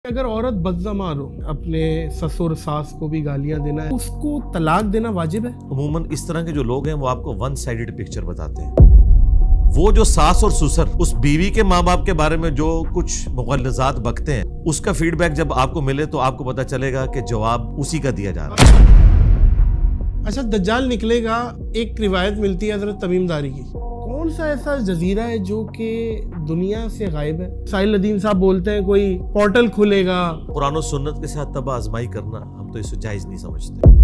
اگر عورت بدزمار ہو اپنے سسر ساس کو بھی گالیاں دینا ہے، اس کو طلاق دینا واجب ہے؟ عموماً اس طرح کے جو لوگ ہیں وہ آپ کو ون سائیڈڈ پکچر بتاتے ہیں. وہ جو ساس اور سسر اس بیوی کے ماں باپ کے بارے میں جو کچھ مغلظات بکتے ہیں، اس کا فیڈ بیک جب آپ کو ملے تو آپ کو پتا چلے گا کہ جواب اسی کا دیا جا رہا ہے. اچھا، دجال نکلے گا. ایک روایت ملتی ہے حضرت تمیم داری کی. کون سا ایسا جزیرہ ہے جو کہ دنیا سے غائب ہے؟ ساحل ندیم صاحب بولتے ہیں کوئی پورٹل کھلے گا. قرآن و سنت کے ساتھ تباہ آزمائی کرنا ہم تو اسے جائز نہیں سمجھتے.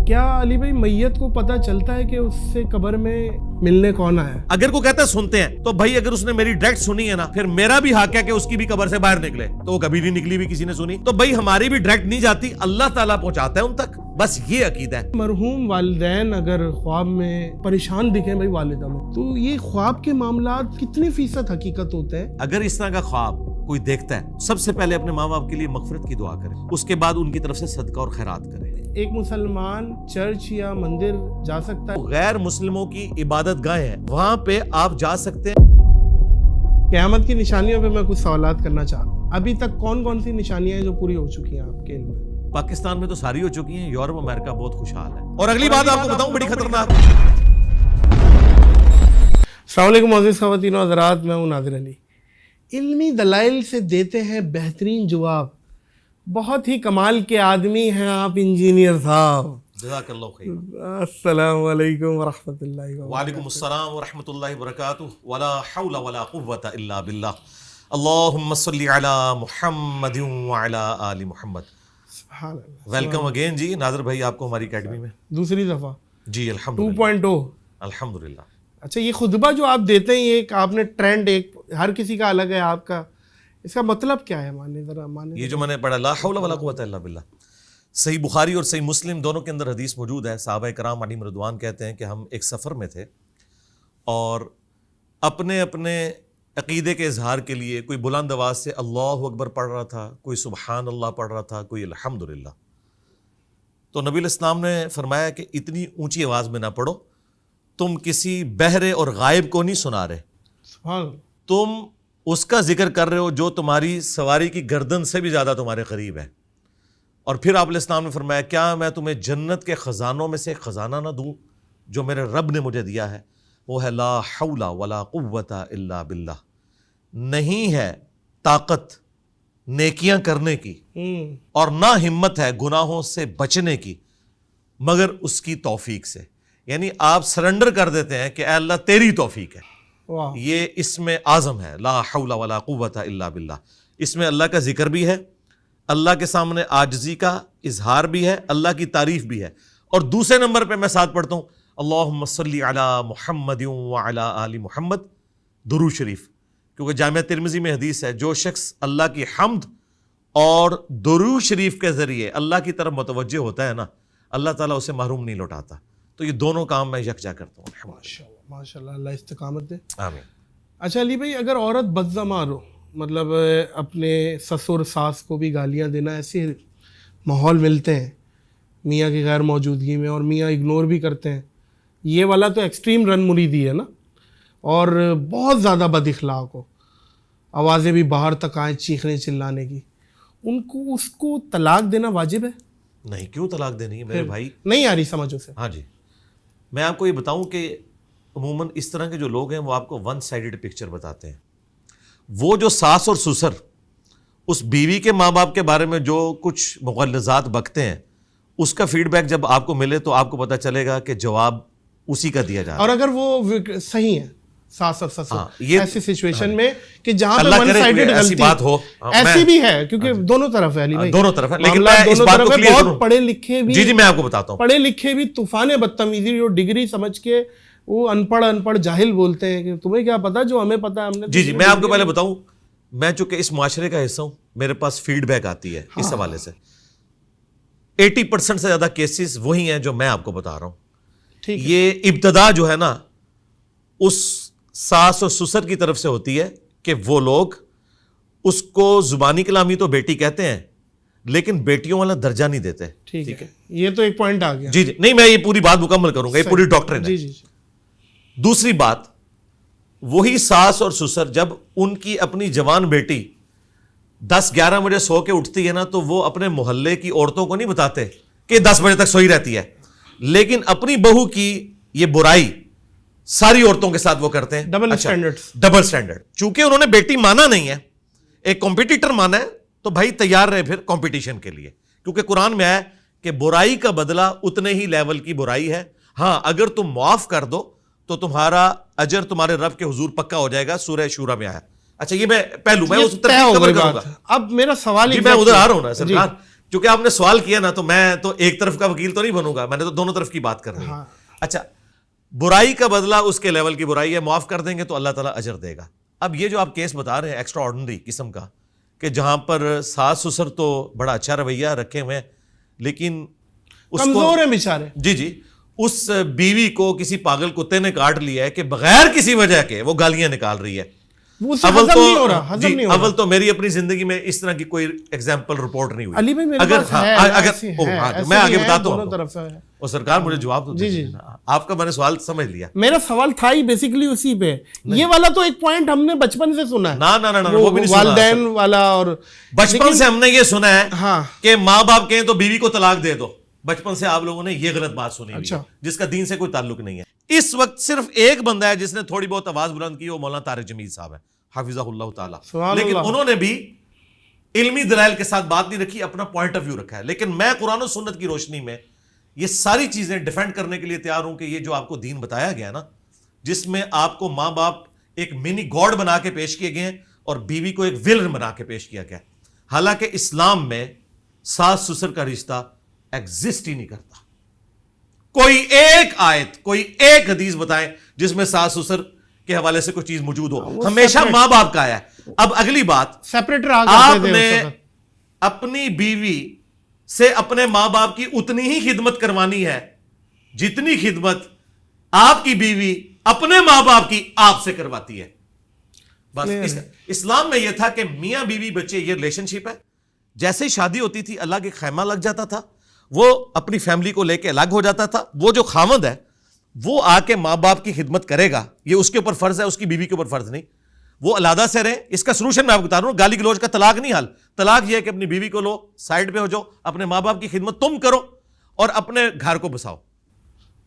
کیا علی بھائی میت کو پتا چلتا ہے کہ اس سے قبر میں ملنے کون آیا ہے؟ اگر کوئی کہتا ہے سنتے ہیں تو بھائی اگر اس نے میری ڈائریکٹ سنی ہے نا، پھر میرا بھی حق ہے کہ اس کی بھی قبر سے باہر نکلے. تو وہ کبھی نہیں نکلی بھی کسی نے سنی تو بھائی ہماری بھی ڈائریکٹ نہیں جاتی، اللہ تعالیٰ پہنچاتا ہے ان تک. بس یہ عقیدہ ہے. مرحوم والدین اگر خواب میں پریشان دکھیں بھائی والدہ میں، تو یہ خواب کے معاملات کتنے فیصد حقیقت ہوتے ہیں؟ اگر اس طرح کا خواب کوئی دیکھتا ہے، سب سے پہلے اپنے ماں باپ کے لیے مغفرت کی دعا کرے، اس کے بعد ان کی طرف سے صدقہ اور خیرات کرے. ایک مسلمان چرچ یا مندر جا سکتا ہے؟ غیر مسلموں کی عبادت گاہیں ہیں، وہاں پہ آپ جا سکتے ہیں. قیامت کی نشانیوں پہ میں کچھ سوالات کرنا چاہ رہا ہوں. ابھی تک کون کون سی نشانیاں ہیں جو پوری ہو چکی ہیں آپ کے علم میں؟ پاکستان میں تو ساری ہو چکی ہیں، یورپ امریکہ بہت خوشحال ہے. اور اگلی بات آپ کو بتاؤں بڑی خطرناک. السلام علیکم معزز خواتین و حضرات، میں ہوں ناظر علی. علمی دلائل سے دیتے ہیں بہترین جواب. بہت ہی کمال کے آدمی ہیں آپ انجینئر صاحب. جزاک اللہ خیر. السلام علیکم ورحمۃ اللہ وبرکاتہ. وعلیکم السلام ورحمۃ اللہ وبرکاتہ. ولا حول ولا قوۃ الا باللہ. اللہم صلی علی محمد وعلی آل محمد. سبحان اللہ. ویلکم اگین جی ناظر بھائی، آپ کو ہماری اکیڈمی میں دوسری دفعہ جی الحمدللہ 2.0. الحمدللہ. اچھا، یہ خطبہ جو آپ دیتے ہیں، یہ ایک آپ نے ٹرینڈ، ایک ہر کسی کا الگ ہے، آپ کا اس کا مطلب کیا ہے؟ یہ جو میں نے پڑھا لا حول ولا قوۃ الا باللہ، صحیح بخاری اور صحیح مسلم دونوں کے اندر حدیث موجود ہے. صحابہ کرام علیہم رضوان کہتے ہیں کہ ہم ایک سفر میں تھے اور اپنے اپنے عقیدے کے اظہار کے لیے کوئی بلند آواز سے اللہ اکبر پڑھ رہا تھا، کوئی سبحان اللہ پڑھ رہا تھا، کوئی الحمدللہ. تو نبی علیہ السلام نے فرمایا کہ اتنی اونچی آواز میں نہ پڑھو، تم کسی بہرے اور غائب کو نہیں سنا رہے، سبحان اللہ. تم اس کا ذکر کر رہے ہو جو تمہاری سواری کی گردن سے بھی زیادہ تمہارے قریب ہے. اور پھر آپ علیہ السلام نے فرمایا کیا میں تمہیں جنت کے خزانوں میں سے ایک خزانہ نہ دوں جو میرے رب نے مجھے دیا ہے؟ وہ ہے لا حول ولا قوۃ الا باللہ. نہیں ہے طاقت نیکیاں کرنے کی اور نہ ہمت ہے گناہوں سے بچنے کی مگر اس کی توفیق سے. یعنی آپ سرنڈر کر دیتے ہیں کہ اے اللہ تیری توفیق ہے. یہ اس میں اعظم ہے لا حول ولا قوۃ الا باللہ. اس میں اللہ کا ذکر بھی ہے، اللہ کے سامنے عاجزی کا اظہار بھی ہے، اللہ کی تعریف بھی ہے. اور دوسرے نمبر پہ میں ساتھ پڑھتا ہوں اللہم صلی علی محمد وعلی آل محمد، درود شریف. کیونکہ جامعہ ترمذی میں حدیث ہے جو شخص اللہ کی حمد اور درود شریف کے ذریعے اللہ کی طرف متوجہ ہوتا ہے نا، اللہ تعالیٰ اسے محروم نہیں لوٹاتا. تو یہ دونوں کام میں یکجا کرتا ہوں. ماشاء اللہ، اللہ استقامت دے. آمین. اچھا علی بھائی، اگر عورت بدزمار ہو، مطلب اپنے سسر ساس کو بھی گالیاں دینا، ایسے ماحول ملتے ہیں میاں کی غیر موجودگی میں اور میاں اگنور بھی کرتے ہیں. یہ والا تو ایکسٹریم رن مریدی ہے نا، اور بہت زیادہ بد اخلاق ہو، آوازیں بھی باہر تک آئیں چیخنے چلانے کی، اس کو طلاق دینا واجب ہے؟ نہیں، کیوں طلاق دینی ہے میرے بھائی؟ نہیں آ رہی سمجھ اسے. ہاں جی، میں آپ کو یہ بتاؤں کہ عموماً اس طرح کے جو لوگ ہیں وہ آپ کو ون سائیڈڈ پکچر بتاتے ہیں. وہ جو ساس اور سسر اس بیوی کے ماں باپ کے بارے میں جو کچھ مغلظات بکتے ہیں، اس کا فیڈ بیک جب آپ کو ملے تو آپ کو پتا چلے گا کہ جواب اسی کا دیا جا رہا ہے. اور اگر وہ صحیح ہے ساس اور سسر ایسی سچویشن میں کہ جہاں پہ اللہ ون کرے سائیڈڈ ایسی بات ہو، ایسی بھی ہے، کیونکہ دونوں طرف ہے علی بھائی، دونوں طرف ہے. لیکن میں اس بات کو کلیئر کروں، بہت پڑھے لکھے بھی، جی میں آپ کو بتاتا ہوں، پڑھے لکھے بھی طوفان بدتمیزی جو ڈگری سمجھ کے وہ ان پڑھ جاہل بولتے ہیں کہ تمہیں کیا پتا جو ہمیں پتا ہے ہم نے. جی میں آپ کو پہلے بتاؤں، میں چونکہ اس معاشرے کا حصہ ہوں، میرے پاس فیڈ بیک آتی ہے اس حوالے سے. 80% سے زیادہ کیسز وہی ہیں جو میں آپ کو بتا رہا ہوں. یہ ابتدا جو ہے نا اس ساس اور سسر کی طرف سے ہوتی ہے کہ وہ لوگ اس کو زبانی کلامی تو بیٹی کہتے ہیں لیکن بیٹیوں والا درجہ نہیں دیتے. ٹھیک ہے، یہ تو ایک پوائنٹ آ گیا. جی نہیں، میں یہ پوری بات مکمل کروں گا، یہ پوری ڈاکٹرن ہے. جی. دوسری بات، وہی ساس اور سسر جب ان کی اپنی جوان بیٹی 10-11 بجے سو کے اٹھتی ہے نا تو وہ اپنے محلے کی عورتوں کو نہیں بتاتے کہ 10 بجے تک سوئی رہتی ہے, لیکن اپنی بہو کی یہ برائی ساری عورتوں کے ساتھ وہ کرتے ہیں. Double standard. Double standard. چونکہ انہوں نے بیٹی مانا نہیں ہے, ایک کمپٹیٹر مانا ہے, تو بھائی تیار رہے پھر کمپٹیشن کے لیے, کیونکہ قرآن میں ہے کہ برائی کا بدلہ اتنے ہی لیول کی برائی ہے. ہاں اگر تم معاف کر دو تو تمہارا اجر تمہارے رب کے حضور پکا ہو جائے گا, سورہ شورہ میں آیا. اچھا یہ میں پہلو میں اس ترتیب کور کروں گا. اب میرا سوال میں ادھر آ رہا ہوں نا سرکار, چونکہ آپ نے سوال کیا نا تو میں تو ایک طرف کا وکیل تو نہیں بنوں گا, میں نے تو دونوں طرف کی بات کرنی ہے. اچھا برائی کا بدلہ اس کے لیول کی برائی ہے, معاف کر دیں گے تو اللہ تعالیٰ اجر دے گا. اب یہ جو آپ کیس بتا رہے ہیں ایکسٹرا آرڈنری قسم کا, کہ جہاں پر ساس سسر تو بڑا اچھا رویہ رکھے ہوئے ہیں لیکن کمزور ہیں بیچارے, جی اس بیوی کو کسی پاگل کتے نے کاٹ لیا ہے کہ بغیر کسی وجہ کے وہ گالیاں نکال رہی ہے. اول تو میری اپنی زندگی میں اس طرح کی کوئی ایگزامپل رپورٹ نہیں ہوئی. علی بھائی میں آگے بتاتا ہوں, اور سرکار مجھے جواب دو. آپ کا میں نے سوال سمجھ لیا. میرا سوال تھا ہی بیسیکلی اسی پہ. یہ والا تو ایک پوائنٹ ہم نے بچپن سے سنا ہے, نہ وہ بھی نہیں سنا. والدین والا, اور بچپن سے ہم نے یہ سنا ہے کہ ماں باپ کہیں تو بیوی کو طلاق دے دو. بچپن سے آپ لوگوں نے یہ غلط بات سنی ہوئی ہے جس کا دین سے کوئی تعلق نہیں ہے. اس وقت صرف ایک بندہ ہے جس نے تھوڑی بہت آواز بلند کی, وہ مولانا طارق جمیل صاحب ہے حافظہ اللہ تعالی, لیکن انہوں نے بھی علمی دلائل کے ساتھ بات نہیں رکھی, اپنا پوائنٹ آف ویو رکھا ہے. لیکن میں قرآن و سنت کی روشنی میں یہ ساری چیزیں ڈیفینڈ کرنے کے لیے تیار ہوں کہ یہ جو آپ کو دین بتایا گیا نا, جس میں آپ کو ماں باپ ایک منی گاڈ بنا کے پیش کیے گئے ہیں اور بیوی کو ایک ولن بنا کے پیش کیا گیا, حالانکہ اسلام میں ساس سسر کا رشتہ ایگزسٹ ہی نہیں کرتا. کوئی ایک آیت, کوئی ایک حدیث بتائیں جس میں ساس سسر کے حوالے سے کوئی چیز موجود ہو, ہمیشہ ماں باپ کا ہے. اب اگلی بات, آپ نے اپنی بیوی سے اپنے ماں باپ کی اتنی ہی خدمت کروانی ہے جتنی خدمت آپ کی بیوی اپنے ماں باپ کی آپ سے کرواتی ہے. بس اسلام میں یہ تھا کہ میاں بیوی بچے یہ ریلیشن شپ ہے. جیسے ہی شادی ہوتی تھی اللہ کے خیمہ لگ جاتا تھا, وہ اپنی فیملی کو لے کے الگ ہو جاتا تھا. وہ جو خاوند ہے وہ آ کے ماں باپ کی خدمت کرے گا, یہ اس کے اوپر فرض ہے, اس کی بیوی کے اوپر فرض نہیں. وہ علیحدہ سے رہے. اس کا سلوشن میں آپ کو بتا رہا ہوں, گالی گلوچ کا طلاق نہیں حل. طلاق یہ ہے کہ اپنی بیوی کو لو, سائڈ پہ ہو جاؤ, اپنے ماں باپ کی خدمت تم کرو اور اپنے گھر کو بساؤ.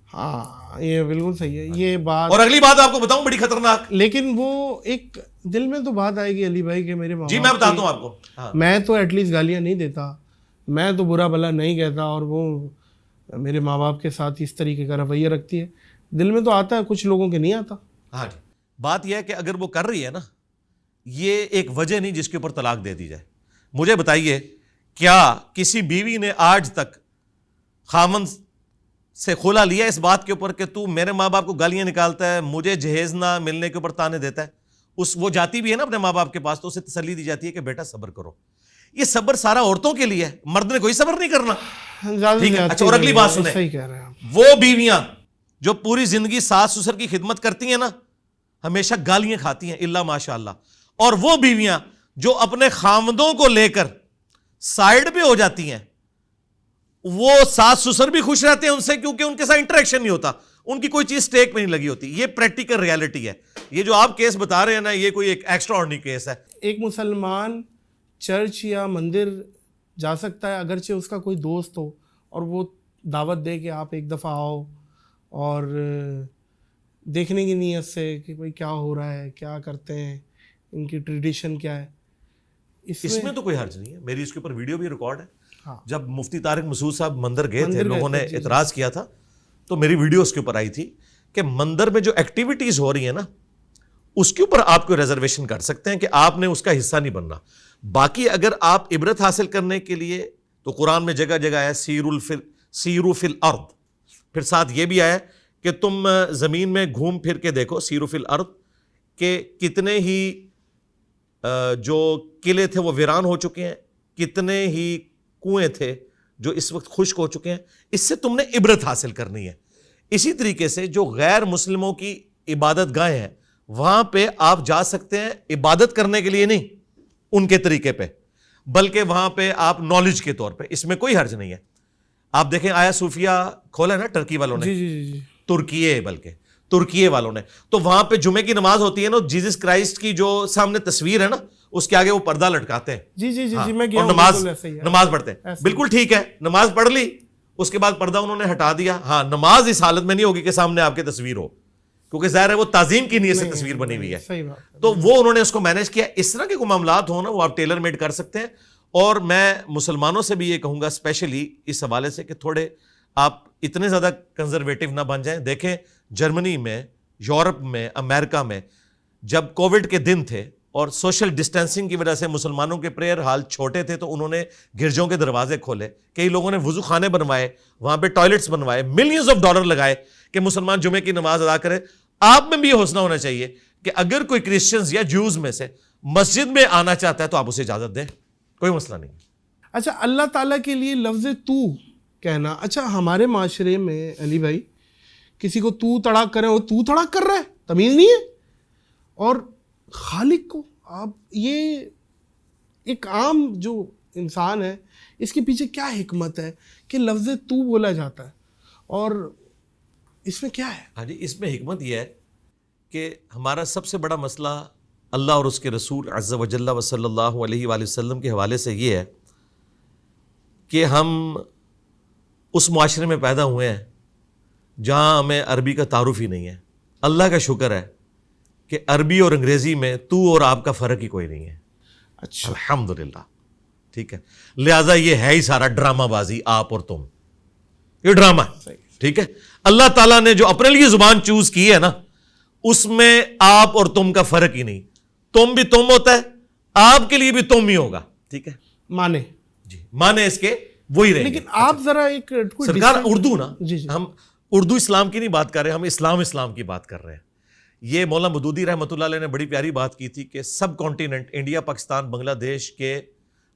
ہاں یہ بالکل صحیح ہے یہ بات. اور اگلی بات آپ کو بتاؤں بڑی خطرناک, لیکن وہ ایک دل میں تو بات آئے گی علی بھائی کہ میرے ماں جی میں بتاتا ہوں آپ کو, میں تو ایٹ لیسٹ گالیاں نہیں دیتا, میں تو برا بھلا نہیں کہتا, اور وہ میرے ماں باپ کے ساتھ اس طریقے کا رویہ رکھتی ہے. دل میں تو آتا ہے, کچھ لوگوں کے نہیں آتا. ہاں جی, بات یہ ہے کہ اگر وہ کر رہی ہے نا, یہ ایک وجہ نہیں جس کے اوپر طلاق دے دی جائے. مجھے بتائیے کیا کسی بیوی نے آج تک خامن سے کھلا لیا اس بات کے اوپر کہ تو میرے ماں باپ کو گالیاں نکالتا ہے, مجھے جہیز نہ ملنے کے اوپر تانے دیتا ہے؟ وہ جاتی بھی ہے نا اپنے ماں باپ کے پاس تو اسے تسلی دی جاتی ہے کہ بیٹا صبر کرو. یہ صبر سارا عورتوں کے لیے ہے, مرد نے کوئی صبر نہیں کرنا. اچھا اور اگلی بات سنیں, وہ بیویاں جو پوری زندگی ساس سسر کی خدمت کرتی ہیں نا, ہمیشہ گالیاں کھاتی ہیں الا ماشاء اللہ. اور وہ بیویاں جو اپنے خاوندوں کو لے کر سائڈ پہ ہو جاتی ہیں, وہ ساس سسر بھی خوش رہتے ہیں ان سے, کیونکہ ان کے ساتھ انٹریکشن نہیں ہوتا, ان کی کوئی چیز سٹیک پہ نہیں لگی ہوتی. یہ پریکٹیکل ریالٹی ہے. یہ جو آپ کیس بتا رہے ہیں نا, یہ کوئی ایک ایکسٹرا آرڈنری کیس ہے. ایک مسلمان چرچ یا مندر جا سکتا ہے اگرچہ اس کا کوئی دوست ہو, اور وہ دعوت دے کہ آپ ایک دفعہ آؤ اور دیکھنے کی نیت سے کہ بھئی کیا ہو رہا ہے, کیا کرتے ہیں, ان کی ٹریڈیشن کیا ہے. اس میں تو کوئی حرج نہیں ہے, میری اس کے اوپر ویڈیو بھی ریکارڈ ہے. جب مفتی طارق مسعود صاحب مندر گئے تھے, لوگوں نے اعتراض کیا تھا, تو میری ویڈیو اس کے اوپر آئی تھی کہ مندر میں جو ایکٹیویٹیز ہو رہی ہیں نا, اس کے اوپر آپ کو ریزرویشن کر سکتے ہیں کہ آپ نے اس کا حصہ نہیں بننا. باقی اگر آپ عبرت حاصل کرنے کے لیے, تو قرآن میں جگہ جگہ آیا سیرو فی الارض, پھر ساتھ یہ بھی آیا کہ تم زمین میں گھوم پھر کے دیکھو, سیرو فی الارض, کہ کتنے ہی جو قلعے تھے وہ ویران ہو چکے ہیں, کتنے ہی کنویں تھے جو اس وقت خشک ہو چکے ہیں. اس سے تم نے عبرت حاصل کرنی ہے. اسی طریقے سے جو غیر مسلموں کی عبادت گاہیں ہیں, وہاں پہ آپ جا سکتے ہیں عبادت کرنے کے لیے نہیں ان کے طریقے پہ, بلکہ وہاں پہ آپ نالج کے طور پہ, اس میں کوئی حرج نہیں ہے. آپ دیکھیں آیا صوفیہ کھولا ہے نا ٹرکی والوں نے, جی ترکیے والوں نے, تو وہاں پہ جمعے کی نماز ہوتی ہے نا, جیزس کرائسٹ کی جو سامنے تصویر ہے نا, اس کے آگے وہ پردہ لٹکاتے ہیں. جی جی جی ہاں. جی میں اور نماز پڑھتے ہیں. بالکل ٹھیک ہے, نماز پڑھ لی, اس کے بعد پردہ انہوں نے ہٹا دیا. ہاں نماز اس حالت میں نہیں ہوگی کہ سامنے آپ کی تصویر ہو, کیونکہ ظاہر ہے وہ تعظیم کی نیت سے تصویر بنی ہوئی ہے. تو وہ انہوں نے اس کو مینیج کیا. اس طرح کے کوئی معاملات ہوں نا وہ آپ ٹیلر میڈ کر سکتے ہیں. اور میں مسلمانوں سے بھی یہ کہوں گا اسپیشلی اس حوالے سے کہ تھوڑے آپ اتنے زیادہ کنزرویٹو نہ بن جائیں. دیکھیں جرمنی میں, یورپ میں, امریکہ میں جب کووڈ کے دن تھے اور سوشل ڈسٹینسنگ کی وجہ سے مسلمانوں کے پریئر ہال چھوٹے تھے, تو انہوں نے گرجوں کے دروازے کھولے, کئی لوگوں نے وضو خانے بنوائے, وہاں پہ ٹوائلٹس بنوائے, ملینز آف ڈالر لگائے کہ مسلمان جمعے کی نماز ادا کرے. آپ میں بھی یہ حوصلہ ہونا چاہیے کہ اگر کوئی کرسچنز یا جوز میں سے مسجد میں آنا چاہتا ہے تو آپ اسے اجازت دیں, کوئی مسئلہ نہیں. اچھا, اللہ تعالیٰ کے لیے لفظ تو کہنا, اچھا ہمارے معاشرے میں علی بھائی کسی کو تو تڑاک کریں, وہ تو تڑاک کر رہا ہے, تمیز نہیں ہے. اور خالق کو آپ, یہ ایک عام جو انسان ہے اس کے پیچھے کیا حکمت ہے کہ لفظ تو بولا جاتا ہے, اور اس میں کیا ہے؟ ہاں جی, اس میں حکمت یہ ہے کہ ہمارا سب سے بڑا مسئلہ اللہ اور اس کے رسول عز و جل و صلی اللہ علیہ وآلہ وسلم کے حوالے سے یہ ہے کہ ہم اس معاشرے میں پیدا ہوئے ہیں جہاں ہمیں عربی کا تعارف ہی نہیں ہے. اللہ کا شکر ہے کہ عربی اور انگریزی میں تو اور آپ کا فرق ہی کوئی نہیں ہے. اچھا, الحمدللہ, ٹھیک ہے. لہٰذا یہ ہے ہی سارا ڈرامہ بازی, آپ اور تم, یہ ڈرامہ ہے. ٹھیک ہے, اللہ تعالیٰ نے جو اپنے لیے زبان چوز کی ہے نا, اس میں آپ اور تم کا فرق ہی نہیں. تم بھی تم ہوتا ہے, آپ کے لیے بھی تم ہی ہوگا. ٹھیک ہے, مانے جی, مانے اس کے وہی رہیں گے. لیکن آپ ذرا ایک سرکار اردو نا, جی جی, ہم اردو اسلام کی نہیں بات کر رہے, ہم اسلام کی بات کر رہے ہیں. یہ مولانا مودودی رحمۃ اللہ علیہ نے بڑی پیاری بات کی تھی کہ سب کانٹیننٹ انڈیا, پاکستان, بنگلہ دیش کے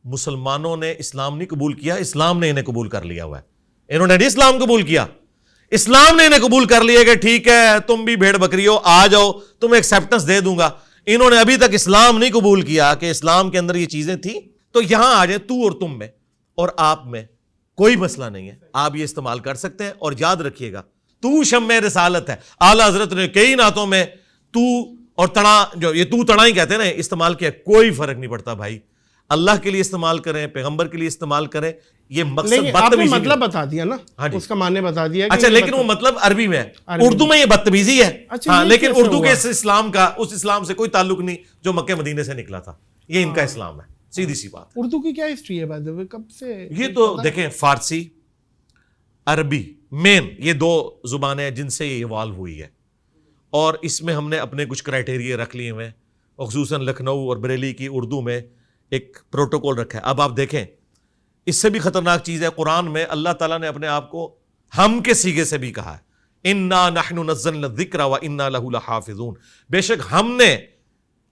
مسلمانوں نے اسلام نہیں قبول کیا, اسلام نے انہیں قبول کر لیا ہوا ہے. انہوں نے نہیں اسلام قبول کیا, اسلام نے انہیں قبول کر لیا کہ ٹھیک ہے تم بھی بھیڑ بکری ہو, آ جاؤ, تمہیں ایکسیپٹنس دے دوں گا. انہوں نے ابھی تک اسلام نہیں قبول کیا کہ اسلام کے اندر یہ چیزیں تھیں. تو یہاں آ جائیں, تو اور تم میں اور آپ میں کوئی مسئلہ نہیں ہے, آپ یہ استعمال کر سکتے ہیں. اور یاد رکھیے گا, تو شمع رسالت ہے. اعلیٰ حضرت نے کئی نعتوں میں تو اور تڑا, جو یہ تو تڑا ہی کہتے ہیں نا, استعمال کیا, کوئی فرق نہیں پڑتا بھائی. اللہ کے لیے استعمال کریں, پیغمبر کے لیے استعمال کریں. یہ مقصد آپ نے مطلب بتا دیا نا, اس کا معنی بتا دیا. اچھا, لیکن وہ مطلب عربی میں ہے, اردو میں یہ بدتمیزی ہے. ہاں, لیکن اردو کے اسلام کا, اس اسلام سے کوئی تعلق نہیں جو مکہ مدینے سے نکلا تھا. یہ ان کا اسلام ہے, سیدھی سی بات. اردو کی کیا ہسٹری ہے بائی دی وے, کب سے؟ یہ تو دیکھیں, فارسی, عربی مین, یہ دو زبانیں ہیں جن سے یہ ایوالو ہوئی ہے. اور اس میں ہم نے اپنے کچھ کرائٹیریا رکھ لیے ہوئے ہیں, خصوصاً لکھنؤ اور بریلی کی اردو میں ایک پروٹوکول رکھا ہے. اب آپ دیکھیں, اس سے بھی خطرناک چیز ہے, قرآن میں اللہ تعالیٰ نے اپنے آپ کو ہم کے سیغے سے بھی کہا ہے, انا نحن نزلنا الذکر وانا لہ لحافظون. بے شک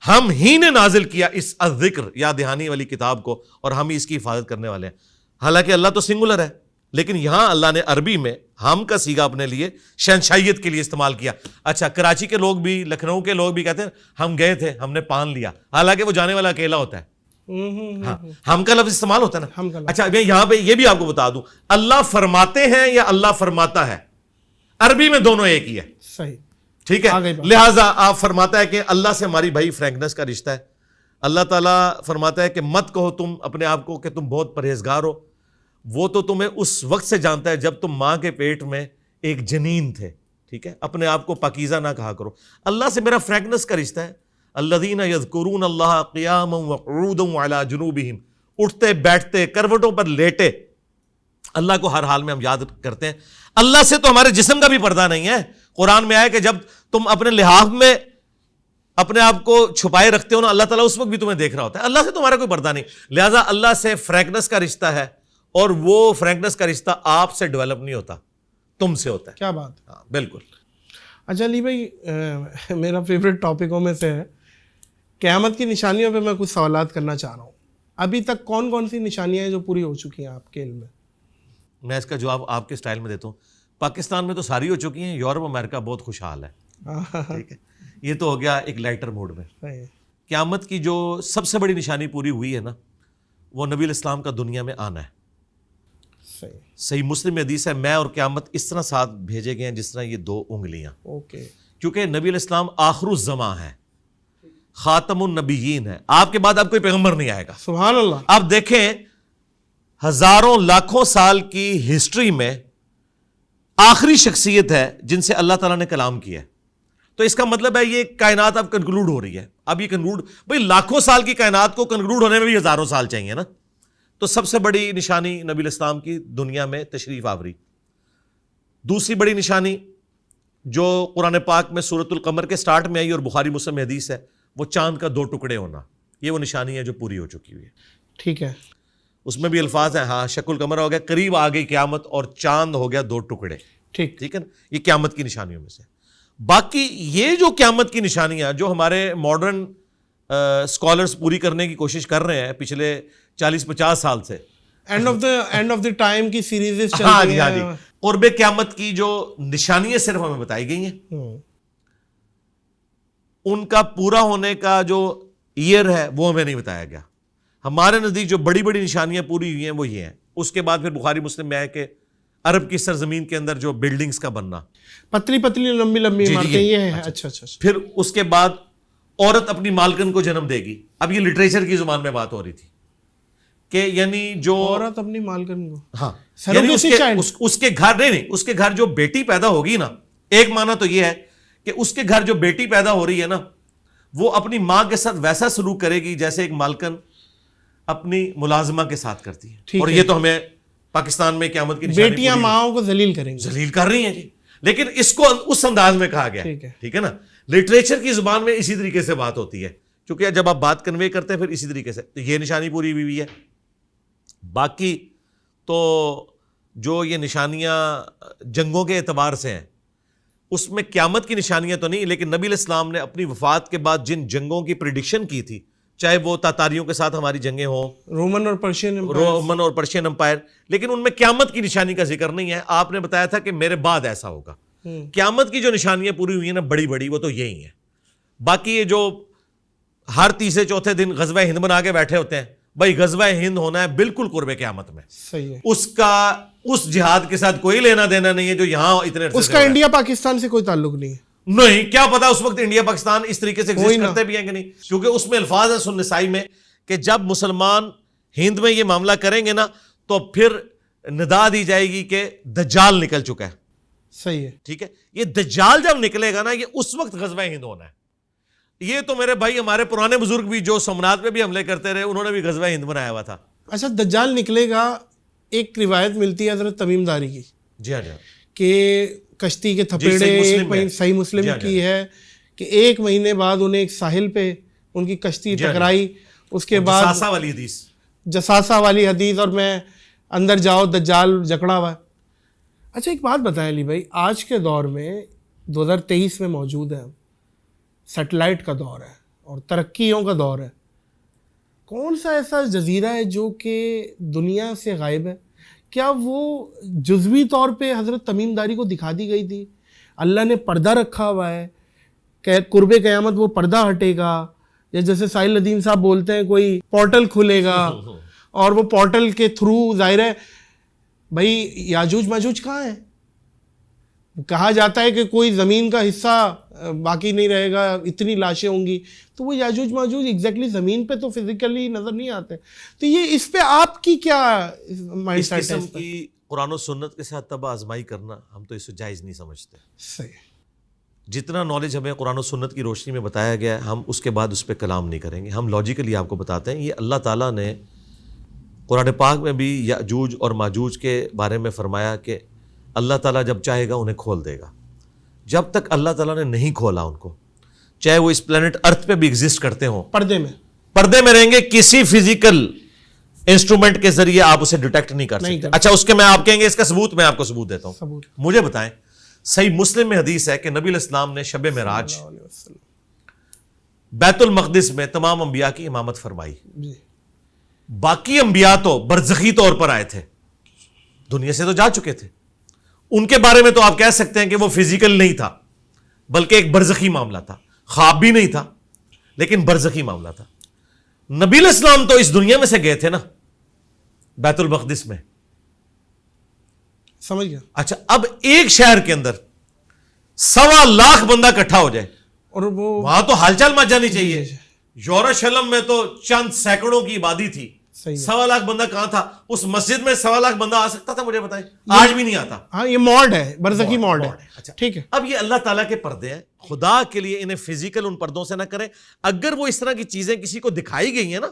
ہم ہی نے نازل کیا اس الذکر یا دہانی والی کتاب کو, اور ہم ہی اس کی حفاظت کرنے والے ہیں. حالانکہ اللہ تو سنگولر ہے, لیکن یہاں اللہ نے عربی میں ہم کا سیغہ اپنے لیے شہنشائیت کے لیے استعمال کیا. اچھا, کراچی کے لوگ بھی, لکھنؤ کے لوگ بھی کہتے ہیں ہم گئے تھے, ہم نے پان لیا, حالانکہ وہ جانے والا اکیلا ہوتا ہے. ہاں, ہم کا لفظ استعمال ہوتا ہے نا. اچھا, میں یہاں پہ یہ بھی آپ کو بتا دوں, اللہ فرماتے ہیں یا اللہ فرماتا ہے, عربی میں دونوں ایک ہی ہے. صحیح, ٹھیک ہے. لہٰذا آپ فرماتا ہے کہ اللہ سے ہماری بھائی فرینکنس کا رشتہ ہے. اللہ تعالیٰ فرماتا ہے کہ مت کہو تم اپنے آپ کو کہ تم بہت پرہیزگار ہو, وہ تو تمہیں اس وقت سے جانتا ہے جب تم ماں کے پیٹ میں ایک جنین تھے. ٹھیک ہے, اپنے آپ کو پاکیزہ نہ کہا کرو. اللہ سے میرا فرینکنس کا رشتہ ہے. الذین یذکرون اللہ قیاما وقعودا وعلی جنوبہم, اٹھتے بیٹھتے کروٹوں پر لیٹے اللہ کو ہر حال میں ہم یاد کرتے ہیں. اللہ سے تو ہمارے جسم کا بھی پردہ نہیں ہے. قرآن میں آیا کہ جب تم اپنے لحاف میں اپنے آپ کو چھپائے رکھتے ہو نا, اللہ تعالیٰ اس وقت بھی تمہیں دیکھ رہا ہوتا ہے. اللہ سے تمہارا کوئی پردہ نہیں. لہٰذا اللہ سے فرینکنس کا رشتہ ہے, اور وہ فرینکنس کا رشتہ آپ سے ڈیولپ نہیں ہوتا, تم سے ہوتا ہے. کیا بات. ہاں بالکل. اچھا علی بھائی, میرا فیوریٹ ٹاپکوں میں سے ہے, قیامت کی نشانیوں پہ میں کچھ سوالات کرنا چاہ رہا ہوں. ابھی تک کون کون سی نشانیاں ہیں جو پوری ہو چکی ہیں آپ کے علم میں؟ میں اس کا جواب آپ کے سٹائل میں دیتا ہوں. پاکستان میں تو ساری ہو چکی ہیں, یورپ امریکہ بہت خوشحال ہے. ٹھیک ہے, یہ تو ہو گیا ایک لائٹر موڈ میں. قیامت کی جو سب سے بڑی نشانی پوری ہوئی ہے نا, وہ نبی الاسلام کا دنیا میں آنا ہے. صحیح مسلم میں حدیث ہے, میں اور قیامت اس طرح ساتھ بھیجے گئے ہیں جس طرح یہ دو انگلیاں. اوکے, کیونکہ نبی الاسلام آخر الزمان ہے, خاتم النبیین ہے, آپ کے بعد اب کوئی پیغمبر نہیں آئے گا. سبحان اللہ. آپ دیکھیں ہزاروں لاکھوں سال کی ہسٹری میں آخری شخصیت ہے جن سے اللہ تعالیٰ نے کلام کیا ہے. تو اس کا مطلب ہے یہ کائنات اب کنکلوڈ ہو رہی ہے. اب یہ کنکلوڈ, بھئی لاکھوں سال کی کائنات کو کنکلوڈ ہونے میں بھی ہزاروں سال چاہیے نا. تو سب سے بڑی نشانی نبی الاسلام کی دنیا میں تشریف آوری. دوسری بڑی نشانی جو قرآن پاک میں سورۃ القمر کے سٹارٹ میں آئی اور بخاری مسلم میں حدیث ہے, وہ چاند کا 2 ٹکڑے ہونا. یہ وہ نشانی ہے جو پوری ہو چکی ہوئی ہے. ٹھیک ہے. اس میں بھی الفاظ ہیں, ہاں شق القمر ہو گیا, قریب آ گئی قیامت, اور چاند ہو گیا 2 ٹکڑے. ٹھیک ٹھیک ہے نا. یہ قیامت کی نشانیوں میں سے. باقی یہ جو قیامت کی نشانیاں جو ہمارے ماڈرن اسکالرس پوری کرنے کی کوشش کر رہے ہیں پچھلے 40-50 سال سے, اینڈ آف دی ٹائم کی سیریز چل ہاں رہی جی ہاں جی, ہیں. قرب قیامت کی جو نشانیاں صرف ہمیں بتائی گئی ہیں, ان کا پورا ہونے کا جو ایئر ہے وہ ہمیں نہیں بتایا گیا. ہمارے نزدیک جو بڑی بڑی نشانیاں پوری ہوئی ہیں وہ یہ ہیں. اس کے بعد پھر بخاری مسلم میں ہے کہ عرب کی سرزمین کے اندر جو بلڈنگز کا بننا, پتلی پتلی لمبی لمبی عمارتیں, یہ ہے. اچھا اچھا. پھر اس کے بعد عورت اپنی مالکن کو جنم دے گی. اب یہ لٹریچر کی زبان میں بات ہو رہی تھی کہ یعنی جو عورت اپنی مالکن کو, ہاں یعنی اس کے گھر نہیں, اس کے گھر جو بیٹی پیدا ہوگی نا, ایک معنی تو یہ ہے کہ اس کے گھر جو بیٹی پیدا ہو رہی ہے نا, وہ اپنی ماں کے ساتھ ویسا سلوک کرے گی جیسے ایک مالکن اپنی ملازمہ کے ساتھ کرتی ہے. اور یہ تو ہمیں پاکستان میں قیامت کی نشانی, بیٹیاں ماؤں کو ذلیل کریں گی, ذلیل کر رہی ہیں جی. لیکن اس کو اس انداز میں کہا گیا, ٹھیک ہے نا. لٹریچر کی زبان میں اسی طریقے سے بات ہوتی ہے, کیونکہ جب آپ بات کنوے کرتے ہیں پھر اسی طریقے سے. تو یہ نشانی پوری ہوئی ہے. باقی تو جو یہ نشانیاں جنگوں کے اعتبار سے ہیں, اس میں قیامت کی نشانیاں تو نہیں, لیکن نبی علیہ السلام نے اپنی وفات کے بعد جن جنگوں کی پریڈکشن کی تھی, چاہے وہ تاتاریوں کے ساتھ ہماری جنگیں ہوں, رومن اور پرشین امپائر, لیکن ان میں قیامت کی نشانی کا ذکر نہیں ہے. آپ نے بتایا تھا کہ میرے بعد ایسا ہوگا. قیامت کی جو نشانیاں پوری ہوئی ہیں نا بڑی بڑی, وہ تو یہی ہیں. باقی یہ جو ہر تیسرے چوتھے دن غزوہ ہند بنا کے بیٹھے ہوتے ہیں, بھائی غزوہ ہند ہونا ہے بالکل قرب قیامت میں. صحیح ہے. اس کا اس جہاد کے ساتھ کوئی لینا دینا نہیں ہے جو یہاں اتنے, اس کا انڈیا پاکستان سے کوئی تعلق نہیں ہے. نہیں, کیا پتا اس وقت انڈیا پاکستان اس طریقے سے ایگزسٹ کرتے بھی ہیں کہ نہیں, کیونکہ اس میں الفاظ ہیں سنن نسائی میں کہ جب مسلمان ہند میں یہ معاملہ کریں گے نا تو پھر ندا دی جائے گی کہ دجال نکل چکا ہے. صحیح ہے. ٹھیک ہے. یہ دجال جب نکلے گا نا, یہ اس وقت غزوہ ہند ہونا ہے. یہ تو میرے بھائی ہمارے پرانے بزرگ بھی جو سومناتھ پہ بھی حملے کرتے رہے, انہوں نے بھی غزوہ ہند بنایا ہوا تھا. اچھا, دجال نکلے گا, ایک روایت ملتی ہے حضرت تمیم داری کی, جی ہاں جی, کہ کشتی کے تھپیڑے, صحیح مسلم کی ہے کہ 1 مہینے بعد انہیں ایک ساحل پہ ان کی کشتی ٹکرائی, اس کے بعد جساسا والی حدیث, اور میں اندر جاؤ دجال جکڑا ہوا ہے. اچھا ایک بات بتائیں علی بھائی, آج کے دور میں 2023 میں موجود ہے, سیٹلائٹ کا دور ہے اور ترقیوں کا دور ہے, کون سا ایسا جزیرہ ہے جو کہ دنیا سے غائب ہے؟ کیا وہ جزوی طور پہ حضرت تمیم داری کو دکھا دی گئی تھی؟ اللہ نے پردہ رکھا ہوا ہے کہ قرب قیامت وہ پردہ ہٹے گا, یا جیسے ساحل ندیم صاحب بولتے ہیں کوئی پورٹل کھلے گا, اور وہ پورٹل کے تھرو ظاہر ہے بھائی یاجوج ماجوج کہاں ہیں؟ کہا جاتا ہے کہ کوئی زمین کا حصہ باقی نہیں رہے گا, اتنی لاشیں ہوں گی, تو وہ یاجوج ماجوج ایگزیکٹلی زمین پہ تو فزیکلی نظر نہیں آتے. تو یہ اس پہ آپ کی کیا مائنڈ سیٹ ہے؟ اس کی قرآن و سنت کے ساتھ تب آزمائی کرنا ہم تو اسے جائز نہیں سمجھتے. صحیح. جتنا نالج ہمیں قرآن و سنت کی روشنی میں بتایا گیا ہے, ہم اس کے بعد اس پہ کلام نہیں کریں گے. ہم لاجیکلی آپ کو بتاتے ہیں, یہ اللہ تعالیٰ نے قرآن پاک میں بھی یاجوج اور ماجوج کے بارے میں فرمایا کہ اللہ تعالیٰ جب چاہے گا انہیں کھول دے گا. جب تک اللہ تعالیٰ نے نہیں کھولا ان کو, چاہے وہ اس پلانٹ ارتھ پہ بھی ایگزسٹ کرتے ہوں, پردے میں رہیں گے, کسی فزیکل انسٹرومنٹ کے ذریعے آپ اسے ڈیٹیکٹ نہیں کر سکتے. اچھا اس کے میں آپ کہیں گے اس کا ثبوت, میں آپ کو ثبوت دیتا ہوں. مجھے بتائیں, صحیح مسلم میں حدیث ہے کہ نبی علیہ السلام نے شب معراج بیت المقدس میں تمام انبیاء کی امامت فرمائی. باقی انبیاء تو برزخی طور پر آئے تھے, دنیا سے تو جا چکے تھے, ان کے بارے میں تو آپ کہہ سکتے ہیں کہ وہ فزیکل نہیں تھا بلکہ ایک برزخی معاملہ تھا, خواب بھی نہیں تھا لیکن برزخی معاملہ تھا. نبی علیہ السلام تو اس دنیا میں سے گئے تھے نا بیت المقدس میں, سمجھ گیا. اچھا اب ایک شہر کے اندر 1.25 لاکھ بندہ اکٹھا ہو جائے اور وہ وہاں تو حال چال مچ جانی چاہیے, یروشلم میں تو چند سینکڑوں کی آبادی تھی, صحیح 1.25 لاکھ بندہ کہاں تھا؟ اس مسجد میں 1.25 لاکھ بندہ آ سکتا تھا؟ مجھے بتائیں, آج بھی نہیں آتا. ہاں یہ موڈ ہے, برزخی موڈ ہے. اچھا ٹھیک ہے, اب یہ اللہ تعالیٰ کے پردے ہیں, خدا کے لیے انہیں فزیکل ان پردوں سے نہ کریں. اگر وہ اس طرح کی چیزیں کسی کو دکھائی گئی ہیں نا,